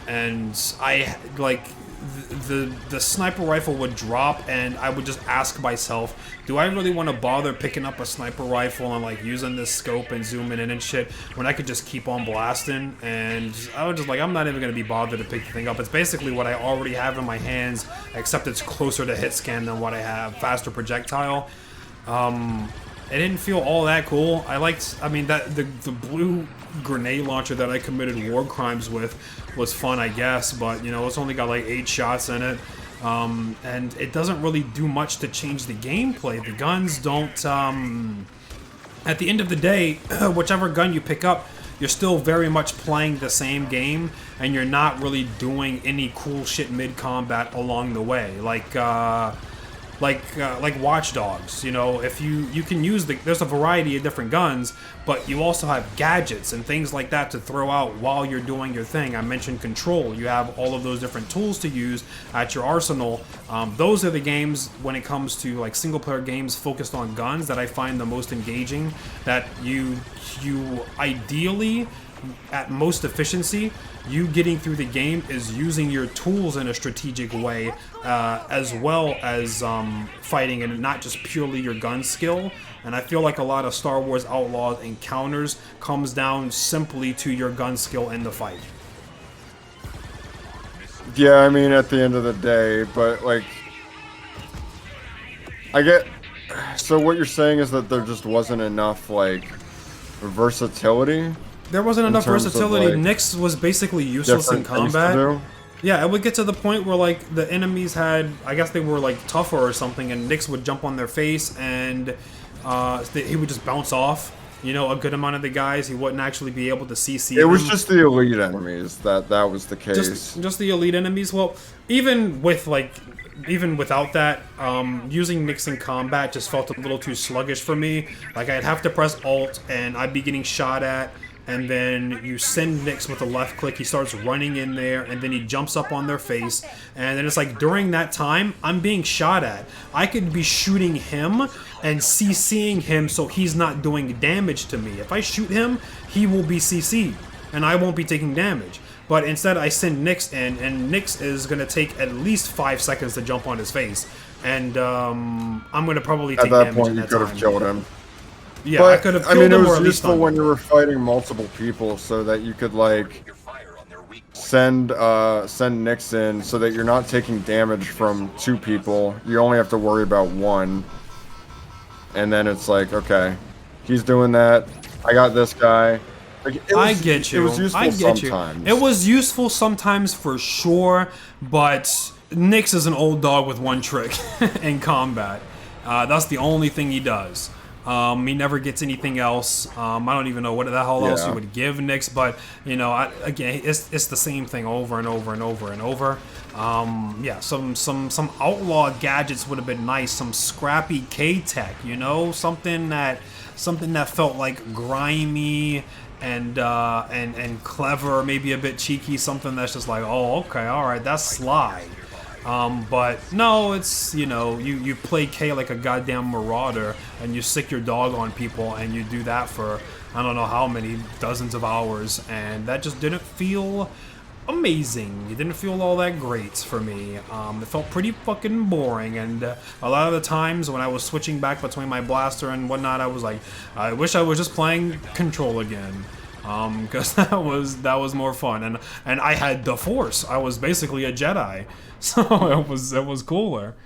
And I, like, the sniper rifle would drop, and I would just ask myself, do I really want to bother picking up a sniper rifle and, like, using this scope and zooming in and shit when I could just keep on blasting? And I was just like, I'm not even going to be bothered to pick the thing up. It's basically what I already have in my hands, except it's closer to hit scan than what I have. Faster projectile. It didn't feel all that cool. I mean, that the blue grenade launcher that I committed war crimes with was fun, I guess, but, you know, it's only got like 8 shots in it. And it doesn't really do much to change the gameplay. The guns don't, at the end of the day, whichever gun you pick up, you're still very much playing the same game, and you're not really doing any cool shit mid-combat along the way. Like Watch Dogs, you know, if you can use there's a variety of different guns, but you also have gadgets and things like that to throw out while you're doing your thing. I mentioned Control. You have all of those different tools to use at your arsenal. Those are the games, when it comes to, like, single-player games focused on guns, that I find the most engaging, that you ideally, at most efficiency, you getting through the game is using your tools in a strategic way, as well as fighting, and not just purely your gun skill. And I feel like a lot of Star Wars Outlaws encounters comes down simply to your gun skill in the fight. Yeah, I mean, at the end of the day, but, like, so what you're saying is that there just wasn't enough, like, versatility there wasn't in enough terms of, versatility. like, Nyx was basically useless in different things to combat. do. Yeah, it would get to the point where like the enemies had, I guess they were like tougher or something, and Nyx would jump on their face and he would just bounce off. You know, a good amount of the guys, he wouldn't actually be able to CC It was them. just the elite enemies that was the case. Just the elite enemies. Well, even without that, using Nyx in combat just felt a little too sluggish for me. Like I'd have to press Alt and I'd be getting shot at, and then you send Nyx with a left click, he starts running in there, and then he jumps up on their face, and then it's like during that time, I'm being shot at. I could be shooting him and CCing him so he's not doing damage to me. If I shoot him, he will be CC'd, and I won't be taking damage. But instead, I send Nyx in, and Nyx is going to take at least 5 seconds to jump on his face, and I'm going to probably take damage At that point, in you that could have time. killed him. Yeah, But, I could have killed him it or was at least useful stunned when him. you were fighting multiple people so that you could, like, send Nyx in so that you're not taking damage from 2 people. You only have to worry about 1. And then it's like, okay, he's doing that. I got this guy. Like, I get you. It was useful I get sometimes. you. It was useful sometimes for sure, but Nyx is an old dog with one trick in combat. That's the only thing he does. He never gets anything else. I don't even know what the hell else you would give Nyx, but you know, again, it's the same thing over and over and over and over. Yeah, some outlaw gadgets would have been nice. Some scrappy K-Tech, you know, something that felt like grimy and clever, maybe a bit cheeky. Something that's just like, oh, okay, all right, that's sly. But no, it's, you know, you play K like a goddamn marauder, and you sick your dog on people, and you do that for I don't know how many dozens of hours, and that just didn't feel amazing. It didn't feel all that great for me. It felt pretty fucking boring, and a lot of the times when I was switching back between my blaster and whatnot, I was like, I wish I was just playing Control again. Because that was more fun, and I had the Force. I was basically a Jedi, so it was cooler.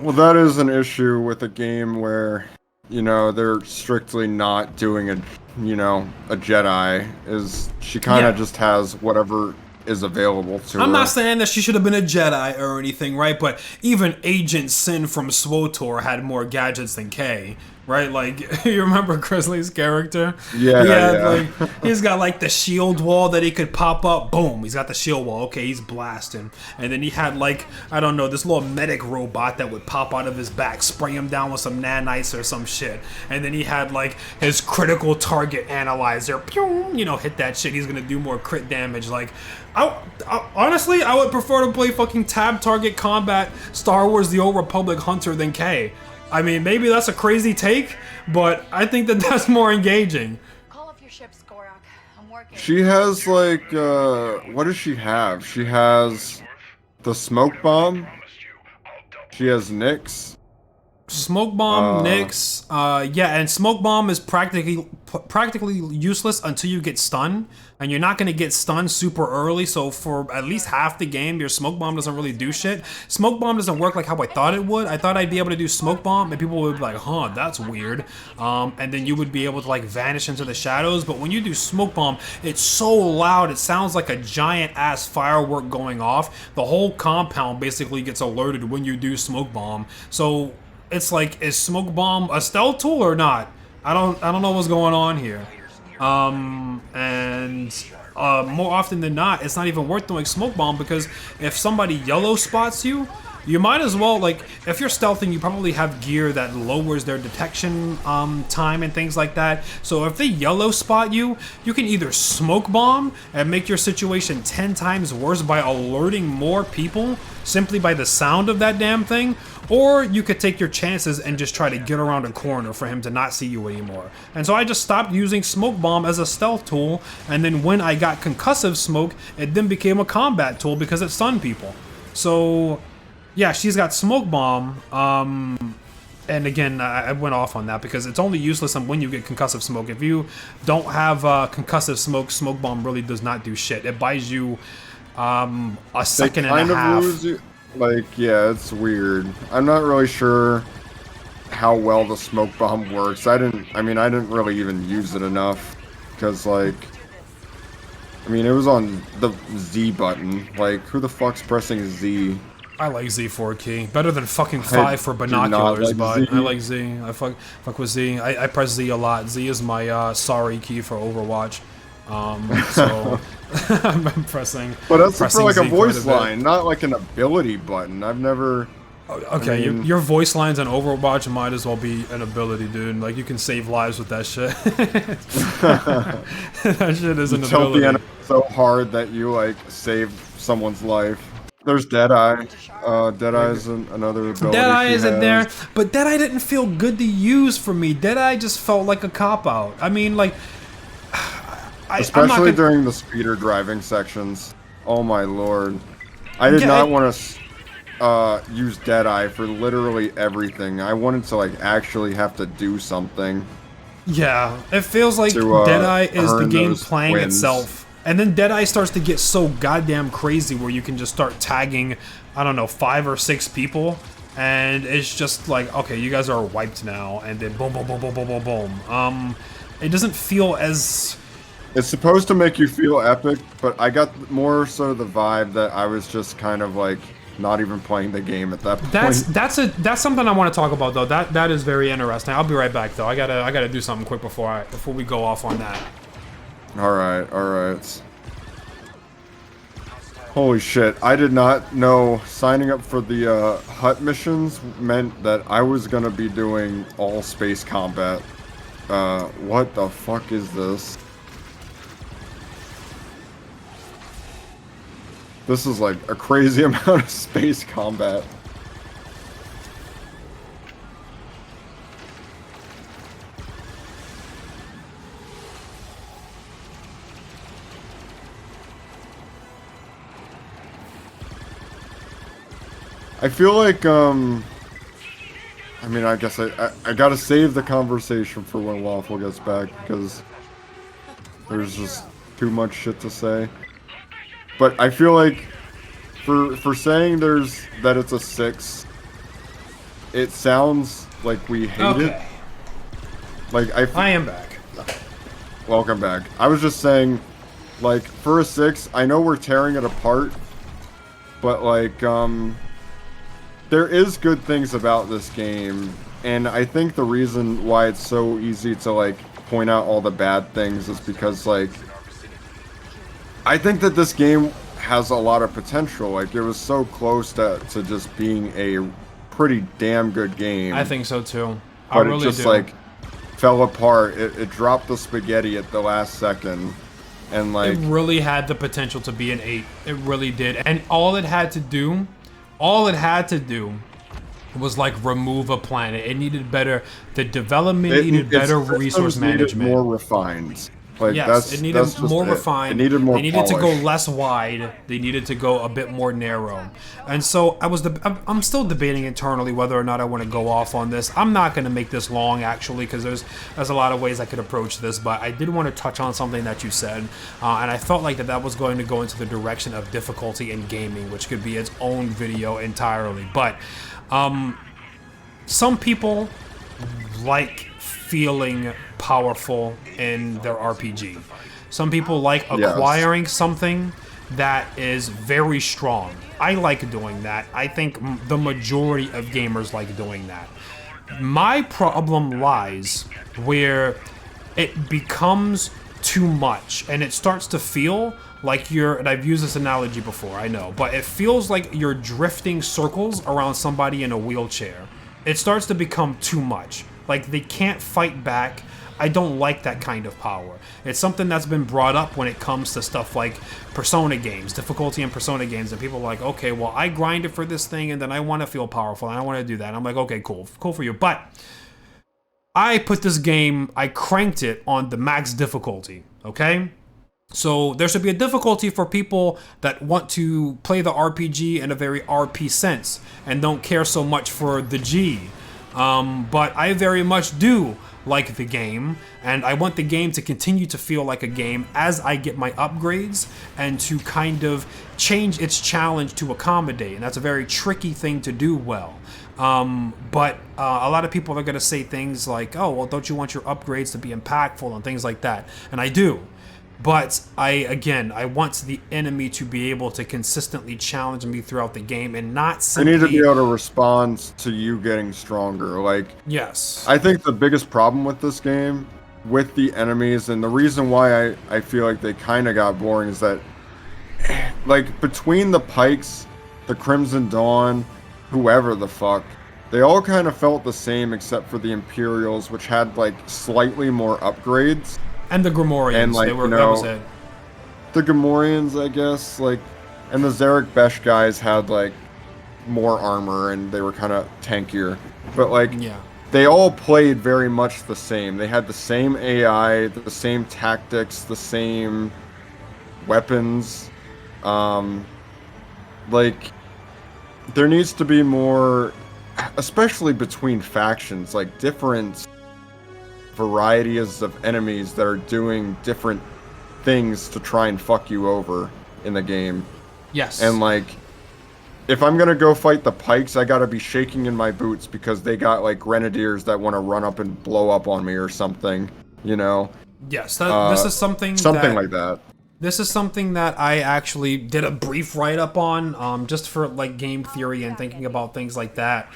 Well, that is an issue with a game where, you know, they're strictly not doing a Jedi. Is she kind of just has whatever is available to her. I'm not saying that she should have been a Jedi or anything, right? But even Agent Sin from SWTOR had more gadgets than K. Right, like you remember Grizzly's character? Yeah. Like he's got like the shield wall that he could pop up. Boom, he's got the shield wall. Okay, he's blasting. And then he had like, I don't know, this little medic robot that would pop out of his back, spray him down with some nanites or some shit. And then he had like his critical target analyzer. Pew, you know, hit that shit. He's gonna do more crit damage. Like, honestly, I would prefer to play fucking tab target combat Star Wars: The Old Republic Hunter than K. I mean, maybe that's a crazy take, but I think that that's more engaging. Call up your ship, Skorak. I'm working. She has like, what does she have? She has the smoke bomb. She has Nyx. Smoke bomb, Nyx, yeah, and smoke bomb is practically useless until you get stunned, and you're not gonna get stunned super early. So for at least half the game, your smoke bomb doesn't really do shit. Smoke bomb doesn't work like how I thought it would. I thought I'd be able to do smoke bomb, and people would be like, "Huh, that's weird," and then you would be able to like vanish into the shadows. But when you do smoke bomb, it's so loud, it sounds like a giant ass firework going off. The whole compound basically gets alerted when you do smoke bomb. So it's like, is smoke bomb a stealth tool or not? I don't know what's going on here. More often than not, it's not even worth doing smoke bomb, because if somebody yellow spots you, you might as well, like, if you're stealthing, you probably have gear that lowers their detection time and things like that. So if they yellow spot you, you can either smoke bomb and make your situation 10 times worse by alerting more people simply by the sound of that damn thing, or you could take your chances and just try to get around a corner for him to not see you anymore. And so I just stopped using smoke bomb as a stealth tool, and then when I got concussive smoke, it then became a combat tool because it stunned people. So yeah, she's got smoke bomb, and again, I went off on that because it's only useless when you get concussive smoke. If you don't have concussive smoke, smoke bomb really does not do shit. It buys you a second and a half. Lose you. Like, yeah, it's weird. I'm not really sure how well the smoke bomb works. I didn't really even use it enough. because like, I mean, it was on the Z button. Like, who the fuck's pressing Z? I like Z4 key. Better than fucking 5 for do not binoculars, like but Z. I like Z. I fuck with Z. I press Z a lot. Z is my sorry key for Overwatch. So I'm pressing. But that's pressing for like Z a voice quite bit. line, not like an ability button. I've never. Okay, I mean- your voice lines on Overwatch might as well be an ability, dude. Like, you can save lives with that shit. That shit is an Tilt the ability. enemy so hard that you like save someone's life. There's Deadeye. Deadeye is another ability. Deadeye she isn't has. there, but Deadeye didn't feel good to use for me. Deadeye just felt like a cop-out. I mean, like... I'm not Especially gonna... during the speeder driving sections. Oh my lord. I did Yeah, not want to use Deadeye for literally everything. I wanted to like actually have to do something. Yeah, it feels like To, Deadeye is the earn game those playing wins. itself. And then Deadeye starts to get so goddamn crazy where you can just start tagging, I don't know, 5 or 6 people. And it's just like, okay, you guys are wiped now. And then boom, boom, boom, boom, boom, boom, boom. It doesn't feel as... It's supposed to make you feel epic, but I got more so the vibe that I was just kind of like not even playing the game at that point. That's something I want to talk about though. That is very interesting. I'll be right back though. I gotta do something quick before we go off on that. All right. Holy shit! I did not know signing up for the hut missions meant that I was gonna be doing all space combat. What the fuck is this? This is like a crazy amount of space combat. I feel like, I mean, I guess I gotta save the conversation for when Waffle gets back, because there's just too much shit to say. But I feel like, for saying that it's a 6, it sounds like we hate it. Like, I am back. Welcome back. I was just saying, like, for a 6, I know we're tearing it apart, but, like, there is good things about this game, and I think the reason why it's so easy to, like, point out all the bad things is because, like, I think that this game has a lot of potential. Like, it was so close to just being a pretty damn good game. I think so too. I But really it just, do. like, fell apart. It dropped the spaghetti at the last second. And, like... It really had the potential to be an 8. It really did. And all it had to do was like remove a planet. It needed better, the development needed better resource management. Needed more refined. Like, Yes, it needed that's just more it. refined. It needed more They needed to go polish. less wide. They needed to go a bit more narrow. And so I'm still debating internally whether or not I want to go off on this. I'm not going to make this long actually, because there's a lot of ways I could approach this. But I did want to touch on something that you said, and I felt like that was going to go into the direction of difficulty in gaming, which could be its own video entirely. But some people like feeling powerful in their RPG. Some people like acquiring something that is very strong. I like doing that. I think the majority of gamers like doing that. My problem lies where it becomes too much and it starts to feel like and I've used this analogy before, I know, but it feels like you're drifting circles around somebody in a wheelchair. It starts to become too much. Like, they can't fight back. I don't like that kind of power. It's something that's been brought up when it comes to stuff like Persona games, difficulty in Persona games, and people are like, okay, well, I grinded for this thing, and then I want to feel powerful, and I want to do that. And I'm like, okay, cool for you. But I put this game, I cranked it on the max difficulty, okay? So there should be a difficulty for people that want to play the RPG in a very RP sense and don't care so much for the G. But I very much do like the game, and I want the game to continue to feel like a game as I get my upgrades and to kind of change its challenge to accommodate. And that's a very tricky thing to do well. But a lot of people are going to say things like, oh, well, don't you want your upgrades to be impactful and things like that? And I do. But I want the enemy to be able to consistently challenge me throughout the game and not simply... They need to be able to respond to you getting stronger. Like, yes. I think the biggest problem with this game, with the enemies, and the reason why I feel like they kind of got boring is that, like, between the Pykes, the Crimson Dawn, whoever the fuck, they all kind of felt the same except for the Imperials, which had, like, slightly more upgrades. And the Gromorians, and, like, they were, you know, that was it. The Gamorreans, I guess, like, and the Zarek Besh guys had, like, more armor and they were kind of tankier. But, like, yeah, they all played very much the same. They had the same AI, the same tactics, the same weapons. Like, there needs to be more, especially between factions, like, different varieties of enemies that are doing different things to try and fuck you over in the game. yes. And, like, if I'm gonna go fight the Pykes, I gotta be shaking in my boots because they got, like, grenadiers that want to run up and blow up on me or something, you know? Yes, this is something like that. This is something that I actually did a brief write-up on, just for, like, game theory and thinking about things like that.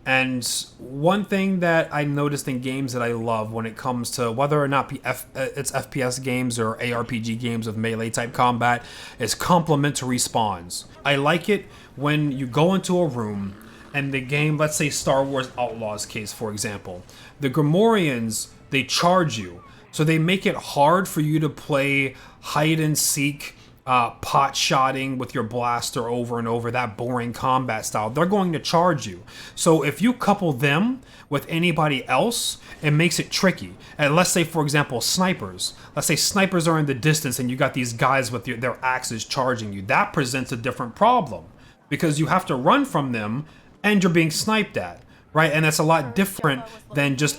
And one thing that I noticed in games that I love when it comes to whether or not it's FPS games or ARPG games with melee-type combat is complementary spawns. I like it when you go into a room and the game, let's say Star Wars Outlaws case, for example, the Gromorians, they charge you. So they make it hard for you to play hide-and-seek, pot-shotting with your blaster over and over, that boring combat style. They're going to charge you. So if you couple them with anybody else, it makes it tricky. And let's say, for example, snipers. Let's say snipers are in the distance and you got these guys with their axes charging you. That presents a different problem because you have to run from them and you're being sniped at. Right, and that's a lot different than just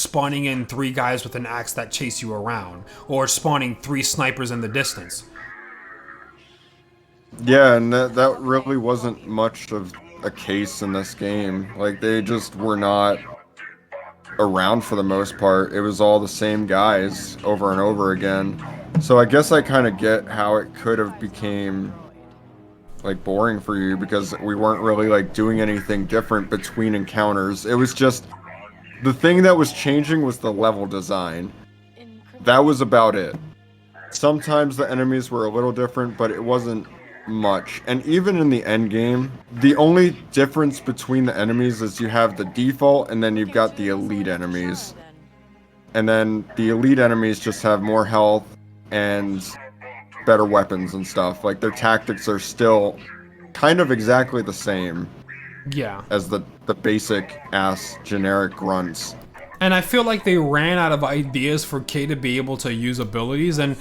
spawning in 3 guys with an axe that chase you around, or spawning 3 snipers in the distance. Yeah, and that really wasn't much of a case in this game. Like, they just were not around for the most part. It was all the same guys over and over again. So I guess I kind of get how it could have became, like, boring for you because we weren't really, like, doing anything different between encounters. It was just, the thing that was changing was the level design. That was about it. Sometimes the enemies were a little different, but it wasn't much. And even in the end game, the only difference between the enemies is you have the default and then you've got the elite enemies. And then the elite enemies just have more health and better weapons and stuff. Like, their tactics are still kind of exactly the same. Yeah. As the basic ass generic grunts. And I feel like they ran out of ideas for K to be able to use abilities, and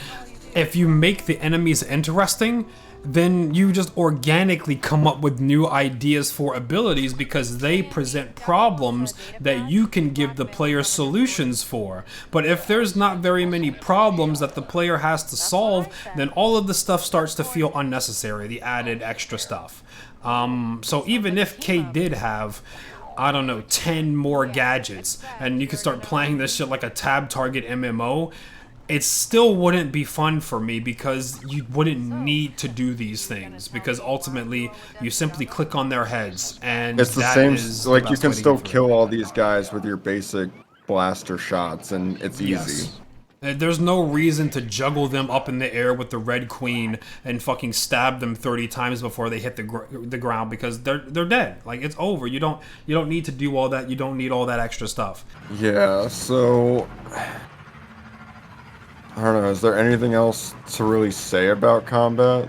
if you make the enemies interesting, then you just organically come up with new ideas for abilities because they present problems that you can give the player solutions for. But if there's not very many problems that the player has to solve, then all of the stuff starts to feel unnecessary, the added extra stuff. So even if K did have, I don't know, 10 more gadgets, and you could start playing this shit like a tab target MMO, it still wouldn't be fun for me because you wouldn't need to do these things because ultimately you simply click on their heads and it's the that same. is Like, the you best can way to still get through kill it. all these guys with your basic blaster shots, and it's easy. Yes. There's no reason to juggle them up in the air with the Red Queen and fucking stab them 30 times before they hit the ground because they're dead. Like, it's over. You don't need to do all that. You don't need all that extra stuff. Yeah. So, I don't know. Is there anything else to really say about combat?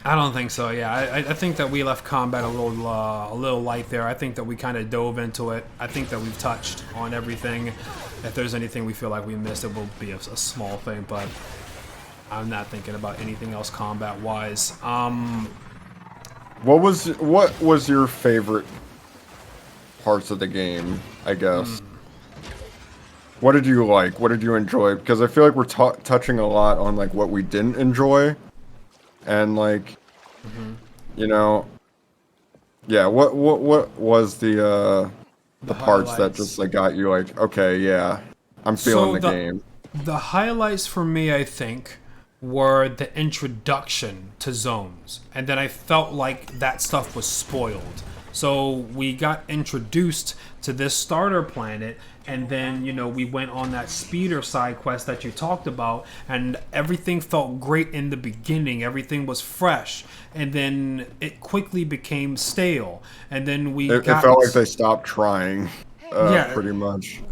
I don't think so. Yeah, I think that we left combat a little light there. I think that we kind of dove into it. I think that we've touched on everything. If there's anything we feel like we missed, it will be a small thing. But I'm not thinking about anything else combat-wise. What was your favorite parts of the game, I guess. What did you like? What did you enjoy? Because I feel like we're touching a lot on like what we didn't enjoy, and like, you know, yeah. What was the parts that highlights. just like got you like, okay, yeah, I'm feeling the game. The highlights for me, I think, were the introduction to zones, and then I felt like that stuff was spoiled. So we got introduced to this starter planet, and then, you know, we went on that speeder side quest that you talked about, and everything felt great in the beginning. Everything was fresh, and then it quickly became stale. And then It felt like they stopped trying, Yeah. pretty much.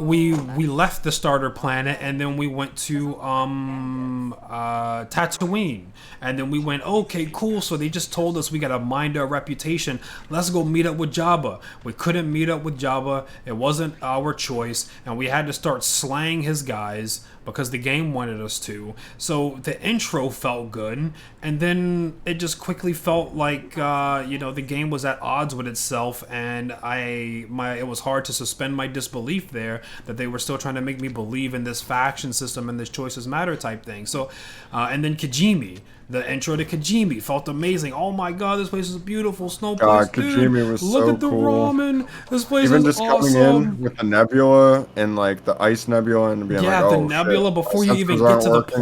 we left the starter planet, and then we went to Tatooine, and then we went, okay, cool, so they just told us we gotta mind our reputation, let's go meet up with Jabba. We couldn't meet up with Jabba, it wasn't our choice, and we had to start slaying his guys because the game wanted us to. So the intro felt good, and then it just quickly felt like you know, the game was at odds with itself, and it was hard to suspend my disbelief there that they were still trying to make me believe in this faction system and this choices matter type thing. So and then Kijimi, the intro to Kijimi felt amazing. Oh my god, this place is beautiful. Snow place, dude. Kijimi was Look so at the cool. ramen. This place Even is just awesome. coming in with the nebula and like the ice nebula and being Yeah, like, the oh nebula shit, before my you even sensors get aren't to the working.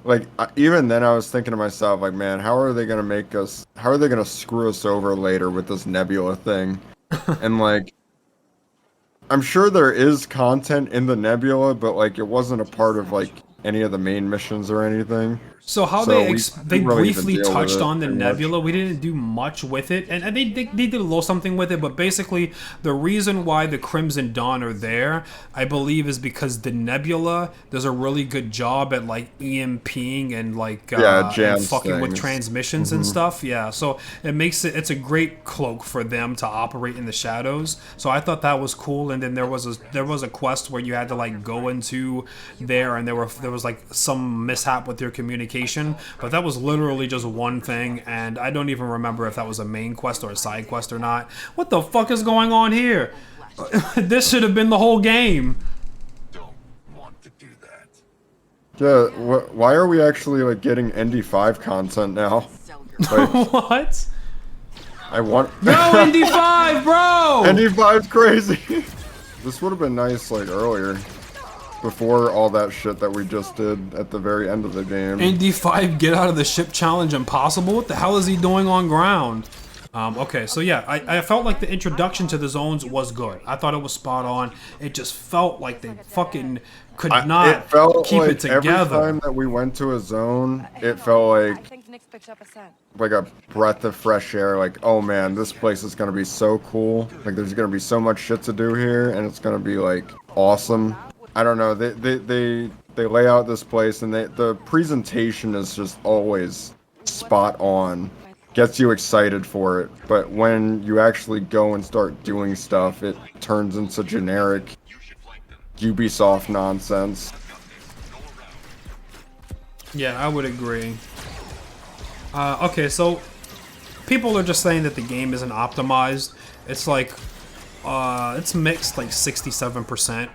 planet. Even then I was thinking to myself, like, man, how are they gonna screw us over later with this nebula thing? And like, I'm sure there is content in the nebula, but like it wasn't a part of like any of the main missions or anything. So how So they we they didn't really even briefly deal with touched it on the too much. nebula. We didn't do much with it, and they did a little something with it. But basically, the reason why the Crimson Dawn are there, I believe, is because the nebula does a really good job at like EMPing and like and jams fucking with things. transmissions and stuff. Yeah, so it's a great cloak for them to operate in the shadows. So I thought that was cool. And then there was a quest where you had to like go into there, and there was like some mishap with your communication, but that was literally just one thing, and I don't even remember if that was a main quest or a side quest or not. What the fuck is going on here? This should have been the whole game. Don't want to do that. Yeah, why are we actually like getting ND5 content now? Like, What? I want No, ND5, bro! ND5's crazy. This would have been nice like earlier, before all that shit that we just did at the very end of the game. ND5 get out of the ship challenge impossible? What the hell is he doing on ground? Okay, so yeah, I felt like the introduction to the zones was good. I thought it was spot on. It just felt like they fucking could not It felt keep like it together. every time that we went to a zone, it felt I like think Nick's picked up a scent. a breath of fresh air. Like, oh man, this place is gonna be so cool. Like, there's gonna be so much shit to do here, and it's gonna be like awesome. I don't know. They lay out this place, and the presentation is just always spot on. Gets you excited for it, but when you actually go and start doing stuff, it turns into generic Ubisoft nonsense. Yeah, I would agree. Okay, so people are just saying that the game isn't optimized. It's like, it's mixed like 67%.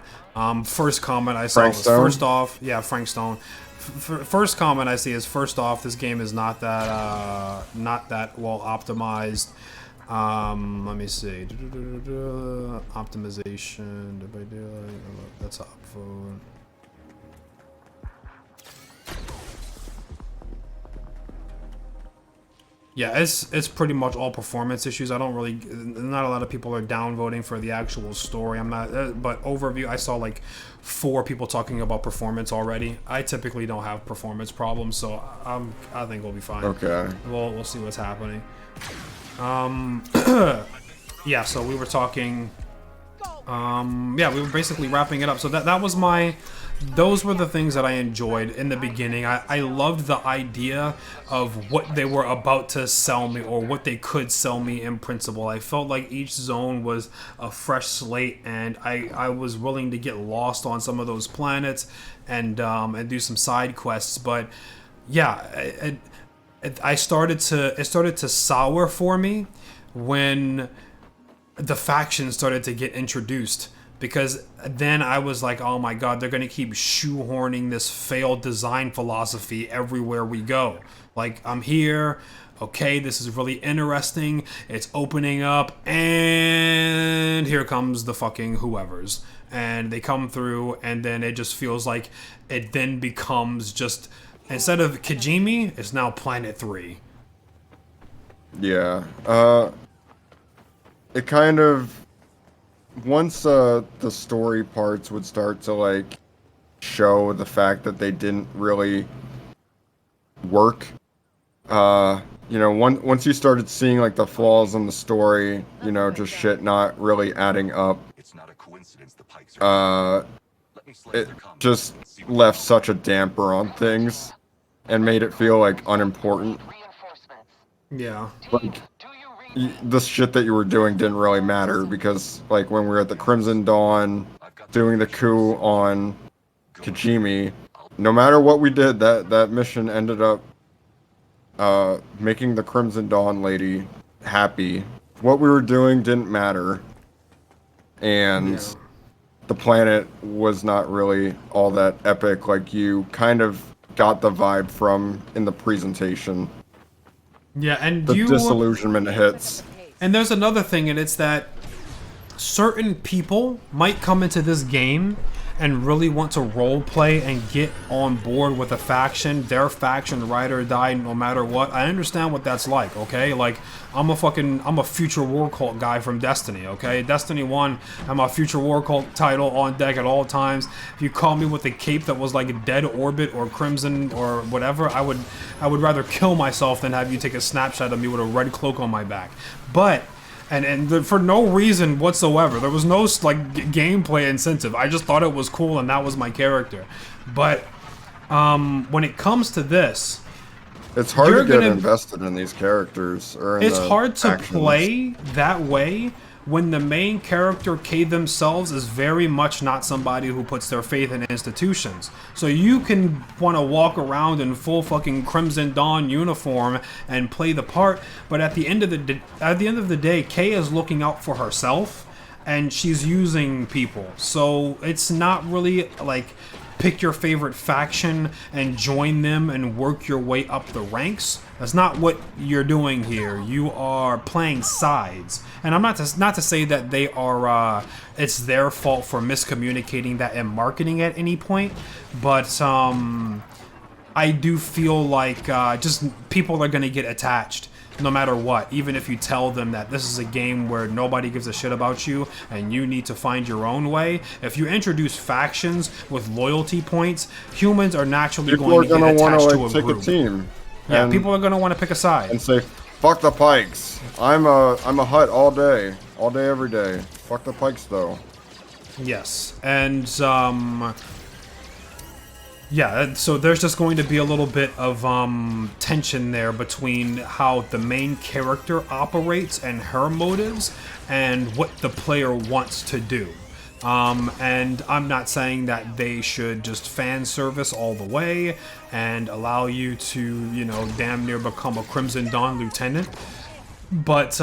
First comment I saw Frank was Stone? first off, yeah, Frank Stone. First comment I see is first off, this game is not that well optimized. Let me see. Optimization. That's upvote. Yeah, it's pretty much all performance issues. I don't really, not a lot of people are downvoting for the actual story. I'm not, but overview, I saw like 4 people talking about performance already. I typically don't have performance problems, so I think we'll be fine. Okay. We'll see what's happening. Yeah, so we were talking. Yeah, we were basically wrapping it up. So that was those were the things that I enjoyed in the beginning. I loved the idea of what they were about to sell me, or what they could sell me in principle. I felt like each zone was a fresh slate, and I was willing to get lost on some of those planets and do some side quests. But yeah, it started to sour for me when the factions started to get introduced. Because then I was like, oh my god, they're going to keep shoehorning this failed design philosophy everywhere we go. Like, I'm here, okay, this is really interesting, it's opening up, and here comes the fucking whoever's. And they come through, and then it just feels like it then becomes just, instead of Kijimi, it's now Planet 3. Yeah. It kind of... Once the story parts would start to like show the fact that they didn't really work, once you started seeing like the flaws in the story, just shit not really adding up, It's not a coincidence the Pykes are. Let me slice it their comments just and see what left such a damper on things and made it feel like unimportant. Yeah. Like, the shit that you were doing didn't really matter because, like, when we were at the Crimson Dawn doing the coup on Kijimi, no matter what we did, that mission ended up making the Crimson Dawn lady happy. What we were doing didn't matter, and the planet was not really all that epic like you kind of got the vibe from in the presentation. Yeah, and The disillusionment hits. And there's another thing, and it's that certain people might come into this game and really want to roleplay and get on board with a faction, their faction, ride or die, no matter what. I understand what that's like, okay? Like, I'm a future war cult guy from Destiny, okay? Destiny 1, I'm a future war cult title on deck at all times. If you call me with a cape that was like Dead Orbit or Crimson or whatever, I would rather kill myself than have you take a snapshot of me with a red cloak on my back. But for no reason whatsoever. There was no like gameplay incentive. I just thought it was cool, and that was my character. But when it comes to this, it's hard to get invested in these characters. It's hard to play that way when the main character, K themselves, is very much not somebody who puts their faith in institutions. So you can want to walk around in full fucking Crimson Dawn uniform and play the part, but at the end of the day, K is looking out for herself, and she's using people. So it's not really like pick your favorite faction and join them and work your way up the ranks. That's not what you're doing here. You are playing sides. And I'm not to say that they are, it's their fault for miscommunicating that in marketing at any point, but I do feel like just people are going to get attached no matter what, even if you tell them that this is a game where nobody gives a shit about you and you need to find your own way. If you introduce factions with loyalty points, humans are naturally going to get attached to a group. Team. Yeah, people are going to want to pick a side and say, "Fuck the Pykes. I'm a Hut all day, every day. Fuck the Pykes, though." Yes, and yeah, so there's just going to be a little bit of tension there between how the main character operates and her motives and what the player wants to do. And I'm not saying that they should just fan service all the way and allow you to, damn near become a Crimson Dawn lieutenant. But,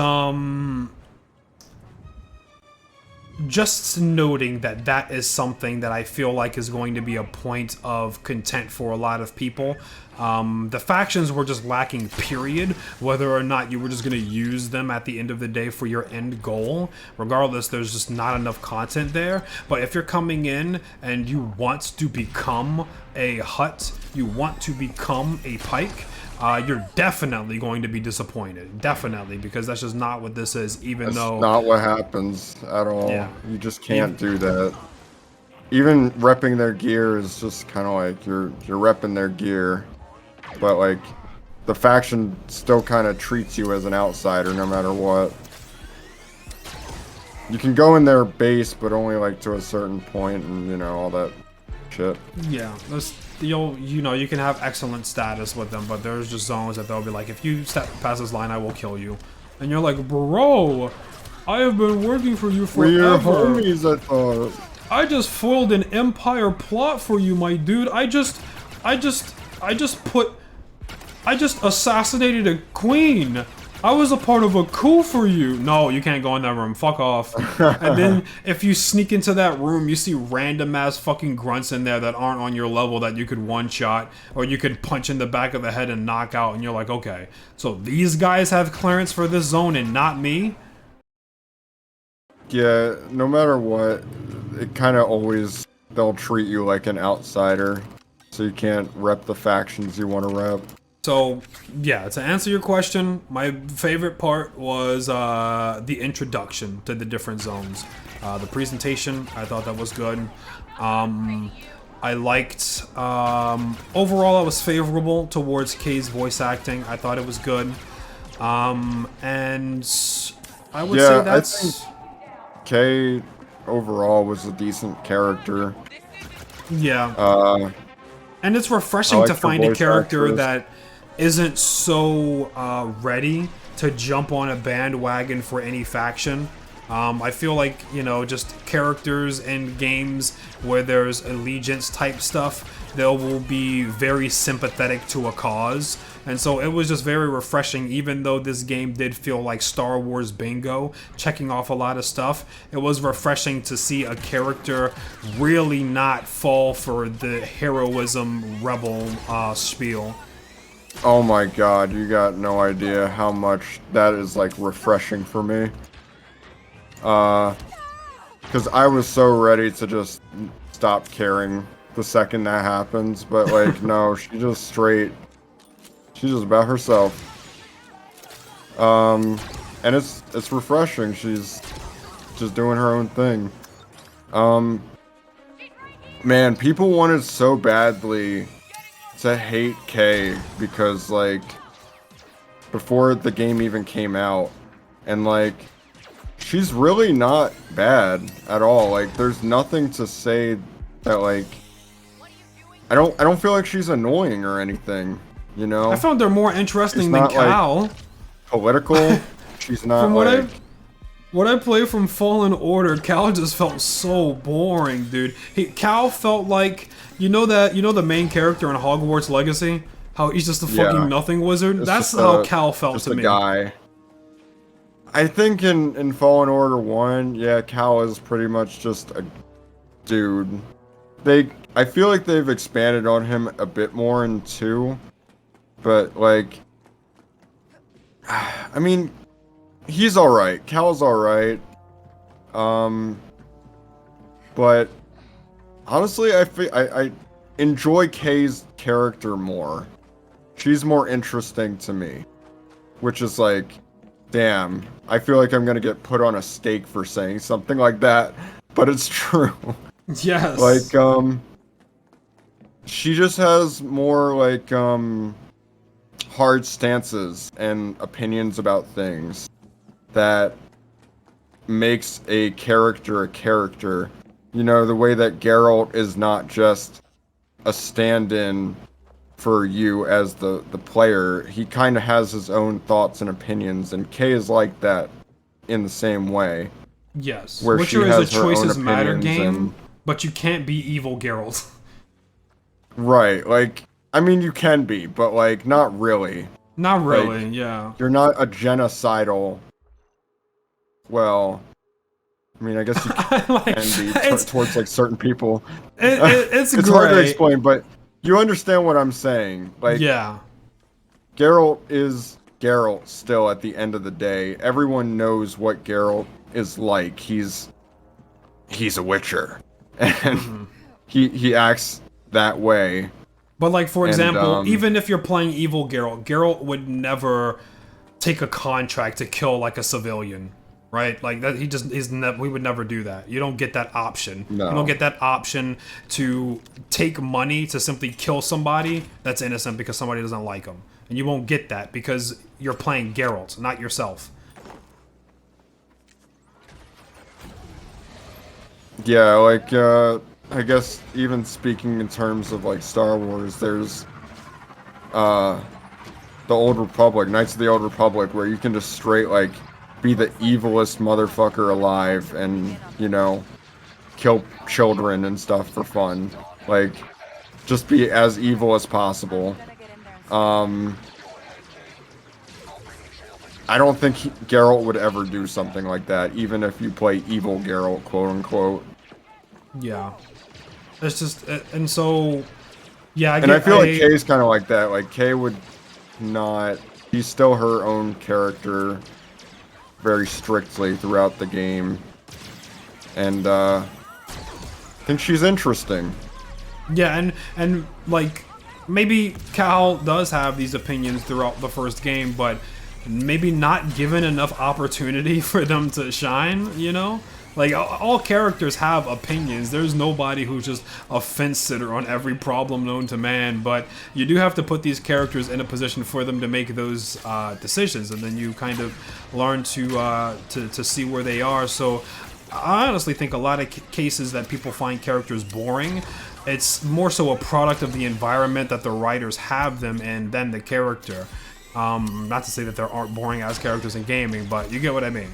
just noting that is something that I feel like is going to be a point of content for a lot of people. The factions were just lacking, period. Whether or not you were just going to use them at the end of the day for your end goal. Regardless, there's just not enough content there. But if you're coming in and you want to become a Hut, you want to become a Pyke, you're definitely going to be disappointed. Definitely, because that's just not what this is, That's not what happens at all. Yeah. You just can't do that. Even repping their gear is just kind of like you're repping their gear, but like the faction still kind of treats you as an outsider no matter what. You can go in their base, but only like to a certain point, and all that shit. Yeah, you can have excellent status with them, but there's just zones that they'll be like, if you step past this line, I will kill you. And you're like, bro, I have been working for you forever. We're homies, I thought. I just foiled an empire plot for you, my dude. I just assassinated a queen. I was a part of a coup for you. No, you can't go in that room. Fuck off. And then if you sneak into that room, you see random ass fucking grunts in there that aren't on your level that you could one shot or you could punch in the back of the head and knock out. And you're like, okay, so these guys have clearance for this zone and not me? Yeah, no matter what, it kind of always, they'll treat you like an outsider. So you can't rep the factions you want to rep. So, yeah, to answer your question, my favorite part was the introduction to the different zones. The presentation, I thought that was good. I liked, overall I was favorable towards Kay's voice acting. I thought it was good. And I would say that's... I think Kay overall was a decent character. Yeah. And it's refreshing to find a character that isn't so ready to jump on a bandwagon for any faction. I feel like, you know, just characters in games where there's allegiance type stuff, they will be very sympathetic to a cause. And so it was just very refreshing, even though this game did feel like Star Wars bingo, checking off a lot of stuff. It was refreshing to see a character really not fall for the heroism rebel spiel. Oh my god, you got no idea how much that is, like, refreshing for me. Because I was so ready to just stop caring the second that happens, but, like, no, she's just about herself. And it's refreshing, she's just doing her own thing. Man, people wanted so badly to hate Kay because, like, before the game even came out, and, like, she's really not bad at all. Like, there's nothing to say that, like, I don't feel like she's annoying or anything, you know? I found her more interesting than Cal. Like, political. She's not, from like... What I played from Fallen Order, Cal just felt so boring, dude. Cal felt like, you know the main character in Hogwarts Legacy? How he's just a fucking nothing wizard? That's how Cal felt to me. Just a guy. I think in Fallen Order 1, yeah, Cal is pretty much just a dude. I feel like they've expanded on him a bit more in 2, but, like, I mean, he's alright. Cal's alright. But honestly, I enjoy Kay's character more. She's more interesting to me. Which is like, damn, I feel like I'm gonna get put on a stake for saying something like that, but it's true. Yes. Like, she just has more, like, hard stances and opinions about things that makes a character. You know, the way that Geralt is not just a stand-in for you as the player. He kind of has his own thoughts and opinions, and Kay is like that in the same way. Yes. Where Witcher she is has a her choices own matter opinions game, and... but you can't be evil Geralt. Right, like, I mean, you can be, but, like, not really. Not really, like, yeah. You're not a genocidal... Well... I mean, I guess you can be towards, like, certain people. It's great. Hard to explain, but you understand what I'm saying. Like, yeah. Geralt is Geralt still at the end of the day. Everyone knows what Geralt is like. He's a Witcher. And he acts that way. But, like, for example, even if you're playing evil Geralt would never take a contract to kill, like, a civilian. Right? Like, that we would never do that. You don't get that option. No. You don't get that option to take money to simply kill somebody that's innocent because somebody doesn't like them. And you won't get that because you're playing Geralt, not yourself. Yeah, like, I guess even speaking in terms of, like, Star Wars, there's, the Old Republic, Knights of the Old Republic, where you can just straight, like, be the evilest motherfucker alive and, you know, kill children and stuff for fun. Like, just be as evil as possible. I don't think Geralt would ever do something like that, even if you play evil Geralt, quote unquote. Yeah. It's just, and so, yeah, And I feel like Kay's kind of like that. Like, Kay would not... She's still her own character very strictly throughout the game. And, I think she's interesting. Yeah, and like, maybe Cal does have these opinions throughout the first game, but maybe not given enough opportunity for them to shine, you know? Like, all characters have opinions. There's nobody who's just a fence sitter on every problem known to man, but you do have to put these characters in a position for them to make those decisions, and then you kind of learn to see where they are. So I honestly think a lot of cases that people find characters boring, it's more so a product of the environment that the writers have them in than the character. Not to say that there aren't boring ass characters in gaming, but you get what I mean.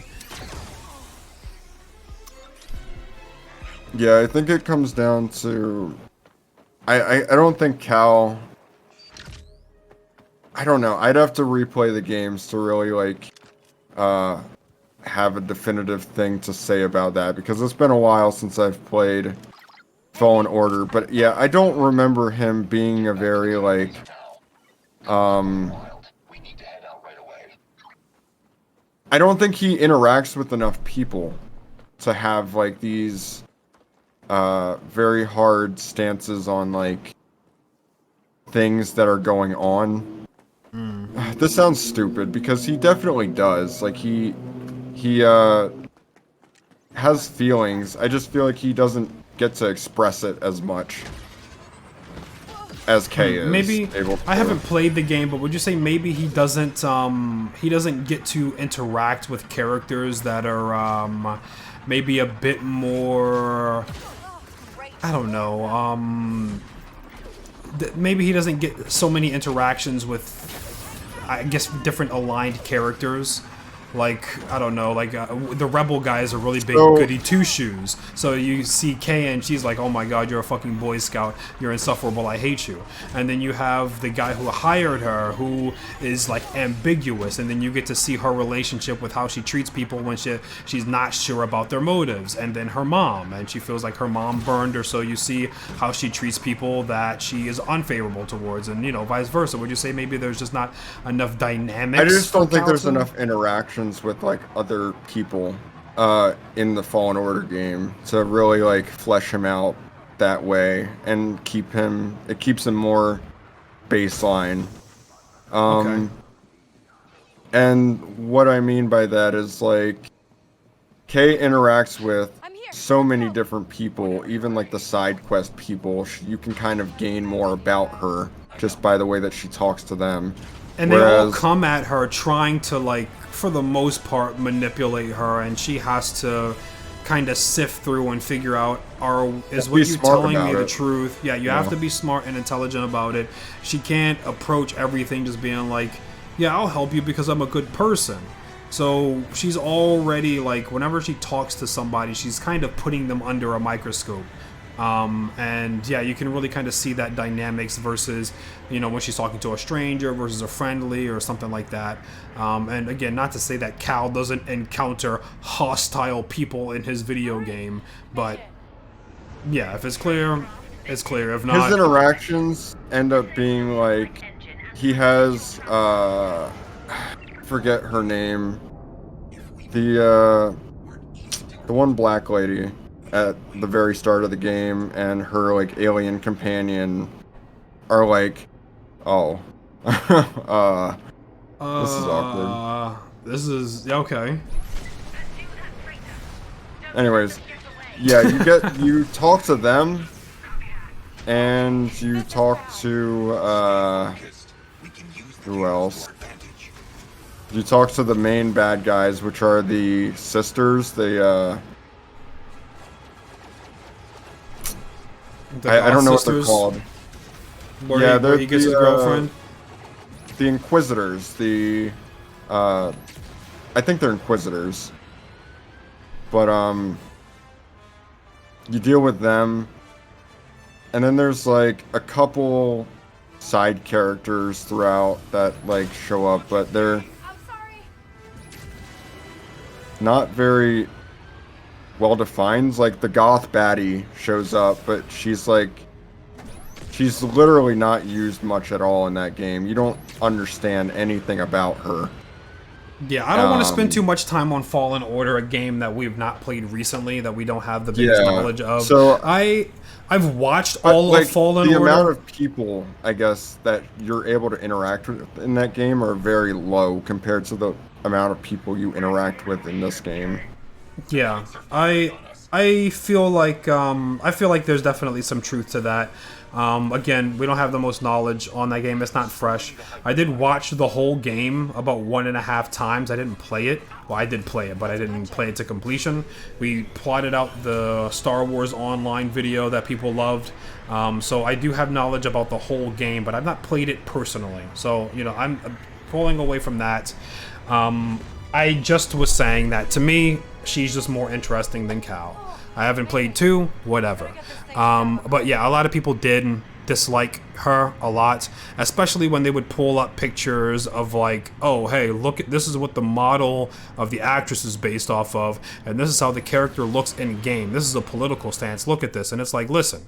Yeah, I think it comes down to... I don't think Cal... I don't know. I'd have to replay the games to really, like, have a definitive thing to say about that, because it's been a while since I've played Fallen Order. But yeah, I don't remember him being a very, like, We need to head out right away. I don't think he interacts with enough people to have, like, these very hard stances on, like, things that are going on. This sounds stupid, because he definitely does. Like, he has feelings. I just feel like he doesn't get to express it as much as Kay is. Maybe able to. I haven't played the game, but would you say maybe he doesn't get to interact with characters that are maybe a bit more, I don't know, maybe he doesn't get so many interactions with, I guess, different aligned characters. Like, I don't know, like, the rebel guy is a really big goody two-shoes. So you see Kay and she's like, oh my god, you're a fucking Boy Scout, you're insufferable, I hate you. And then you have the guy who hired her, who is, like, ambiguous, and then you get to see her relationship with how she treats people when she's not sure about their motives. And then her mom, and she feels like her mom burned her, so you see how she treats people that she is unfavorable towards, and, you know, vice versa. Would you say maybe there's just not enough dynamics? I just don't think there's Cal to- enough interaction with, like, other people in the Fallen Order game to really, like, flesh him out that way and it keeps him more baseline. Okay. And what I mean by that is, like, Kay interacts with so many different people, even, like, the side quest people. You can kind of gain more about her just by the way that she talks to them. And they all come at her trying to, like, for the most part, manipulate her, and she has to kind of sift through and figure out, is what you're telling me the truth? Yeah, you have to be smart and intelligent about it. She can't approach everything just being like, yeah, I'll help you because I'm a good person. So she's already, like, whenever she talks to somebody, she's kind of putting them under a microscope. And yeah, you can really kind of see that dynamics versus, you know, when she's talking to a stranger versus a friendly or something like that. And again, not to say that Cal doesn't encounter hostile people in his video game, but yeah, if it's clear, it's clear. If not, his interactions end up being like, he has, forget her name, the one black lady at the very start of the game, and her, like, alien companion are like, oh, this is awkward. This is okay. Anyways, yeah, you talk to them, and you talk to who else? You talk to the main bad guys, which are the sisters. I don't know what they're called. Where he gets his girlfriend. The Inquisitors. I think they're Inquisitors. But you deal with them, and then there's, like, a couple side characters throughout that, like, show up, but they're not very well defined. Like the goth baddie shows up, but she's literally not used much at all in that game. You don't understand anything about her. Yeah, I don't want to spend too much time on Fallen Order, a game that we've not played recently, that we don't have the biggest knowledge of. So I've watched all of Fallen the Order. amount of people, I guess, that you're able to interact with in that game are very low compared to the amount of people you interact with in this game. Yeah, I feel like there's definitely some truth to that. Again, we don't have the most knowledge on that game. It's not fresh. I did watch the whole game about 1.5 times. I didn't play it. Well, I did play it, but I didn't play it to completion. We plotted out the Star Wars Online video that people loved. So I do have knowledge about the whole game, but I've not played it personally. So, you know, I'm pulling away from that. I just was saying that, to me, she's just more interesting than Cal. I haven't played 2, whatever. But yeah, a lot of people did dislike her a lot, especially when they would pull up pictures of like, oh, hey, look, this is what the model of the actress is based off of, and this is how the character looks in game. This is a political stance. Look at this. And it's like, listen,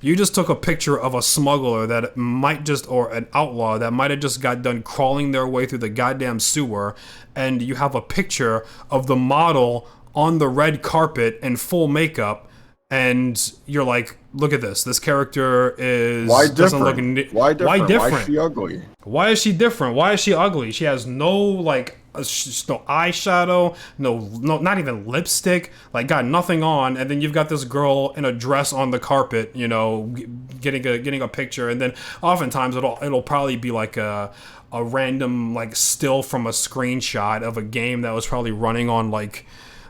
you just took a picture of a smuggler that might just, or an outlaw that might have just got done crawling their way through the goddamn sewer, and you have a picture of the model on the red carpet in full makeup, and you're like, look at this. This character is... Why doesn't different? look Why different? Why different? Why is she ugly? Why is she different? Why is she ugly? She has no, like, no eyeshadow, no, not even lipstick, like, got nothing on, and then you've got this girl in a dress on the carpet, you know, getting a picture, and then oftentimes it'll probably be like a random, like, still from a screenshot of a game that was probably running on, like,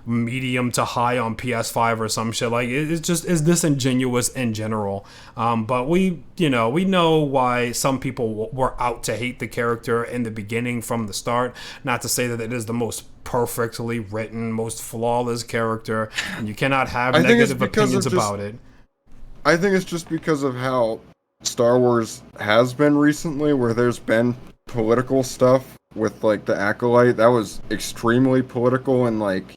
medium to high on PS5 or some shit. Like, it's disingenuous in general. But we know why some people were out to hate the character in the beginning from the start. Not to say that it is the most perfectly written, most flawless character, and you cannot have negative opinions about it. I think it's just because of how Star Wars has been recently, where there's been political stuff with, like, the Acolyte. That was extremely political and, like,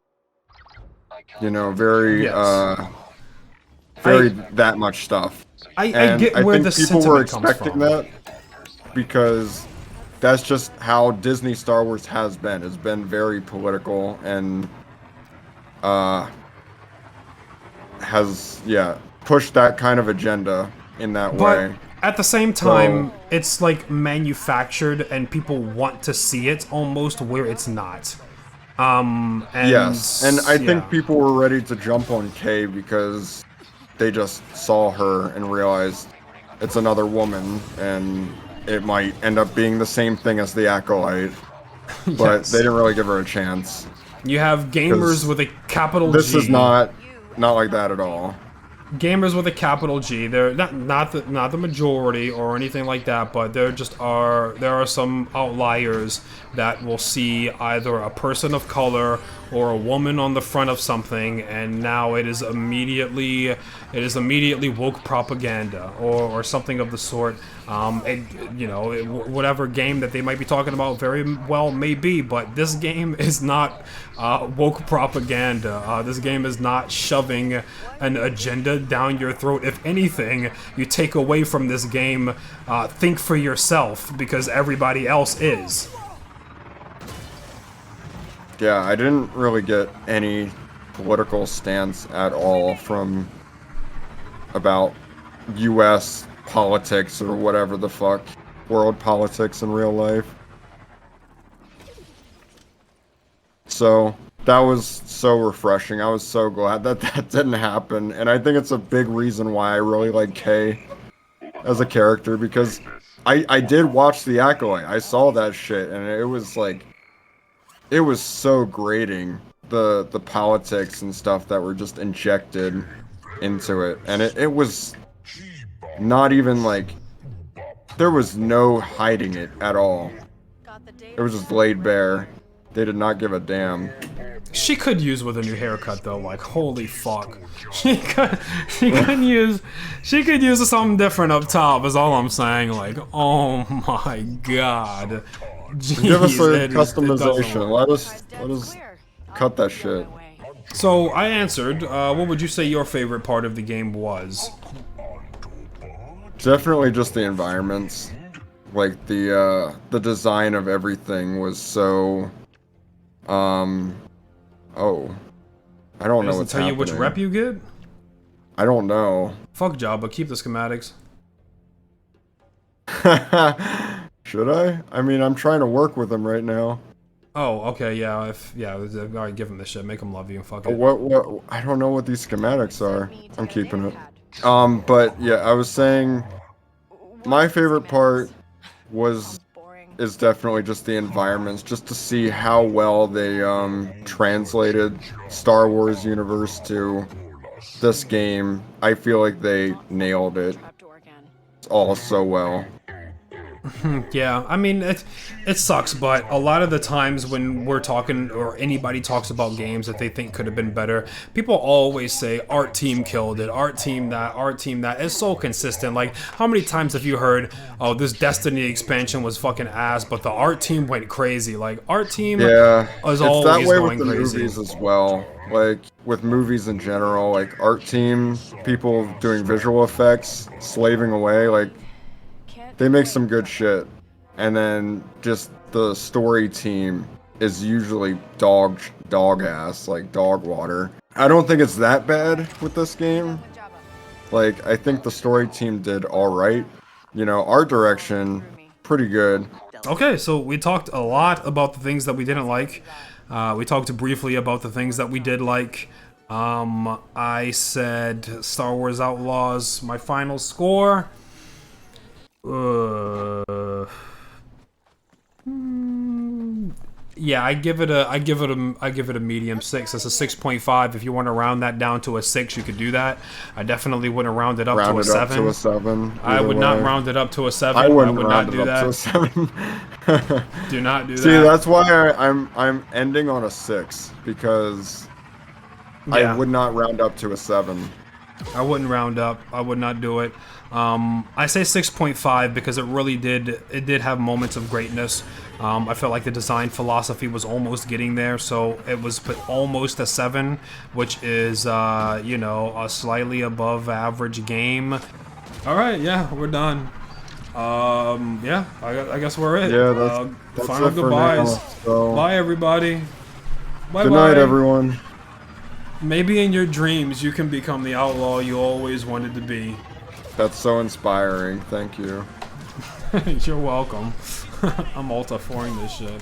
you know, very that much stuff. I get where the sentiment comes from. I think people were expecting that because that's just how Disney Star Wars has been. It's been very political and has pushed that kind of agenda in that way. At the same time, it's like manufactured and people want to see it almost where it's not. Yes, and I think people were ready to jump on Kay because they just saw her and realized it's another woman, and it might end up being the same thing as the Acolyte, but they didn't really give her a chance. You have gamers with a capital This G. is not like that at all. Gamers with a capital G. They're not the majority or anything like that, but there are some outliers that will see either a person of color or a woman on the front of something, and now it is immediately woke propaganda or something of the sort. Whatever game that they might be talking about very well may be, but this game is not woke propaganda. This game is not shoving an agenda down your throat. If anything, you take away from this game, think for yourself, because everybody else is. Yeah, I didn't really get any political stance at all from about U.S. politics or whatever the fuck, world politics in real life. So that was so refreshing. I was so glad that didn't happen, and I think it's a big reason why I really like Kay as a character, because I did watch The Acolyte. I saw that shit, and it was like, it was so grating, the politics and stuff that were just injected into it, and it was not even like, there was no hiding it at all. It was just laid bare. They did not give a damn. She could use with a new haircut though, like, holy fuck. She could use something different up top is all I'm saying, like, oh my god. Jeez, Give us a customization. Let us cut that shit. So I answered. What would you say your favorite part of the game was? Definitely just the environments. Like the design of everything was so. Oh, I don't know Does it what's tell you happening. which rep you get? I don't know. Fuck Jabba, keep the schematics. Should I? I mean, I'm trying to work with them right now. Oh, okay, yeah, alright, give him this shit, make him love you, fuck it. What, I don't know what these schematics are. I'm keeping it. But yeah, I was saying, my favorite part is definitely just the environments, just to see how well they, translated Star Wars universe to this game. I feel like they nailed it all so well. Yeah, I mean, it sucks, but a lot of the times when we're talking, or anybody talks about games that they think could have been better, people always say, art team killed it, art team that, art team that. It's so consistent. Like, how many times have you heard, oh, this Destiny expansion was fucking ass, but the art team went crazy? Like, art team Yeah, is it's always that way going with the crazy. movies as well. Like, with movies in general, like, art team, people doing visual effects, slaving away, like, they make some good shit. And then just the story team is usually dog ass, like dog water. I don't think it's that bad with this game. Like, I think the story team did alright. You know, art direction, pretty good. Okay, so we talked a lot about the things that we didn't like. We talked briefly about the things that we did like. I said Star Wars Outlaws, my final score. Yeah, I give it a medium 6. It's a 6.5. If you want to round that down to a 6, you could do that. I definitely wouldn't round it up to a 7. Round it up to a 7. I would not round it up to a 7. I wouldn't would round not do it up to a that. 7. Do not do See, that. that's why I'm ending on a 6, because Yeah. I would not round up to a 7. I wouldn't round up. I would not do it. I say 6.5 because it did have moments of greatness. I felt like the design philosophy was almost getting there, so it was almost a 7, which is, you know, a slightly above average game. All right, yeah, we're done. Yeah, I guess we're it. Yeah, that's final it for goodbyes. now, so. Bye, everybody. Bye, Good bye. night, everyone. Maybe in your dreams you can become the outlaw you always wanted to be. That's so inspiring. Thank you. You're welcome. I'm alt-F4ing this shit.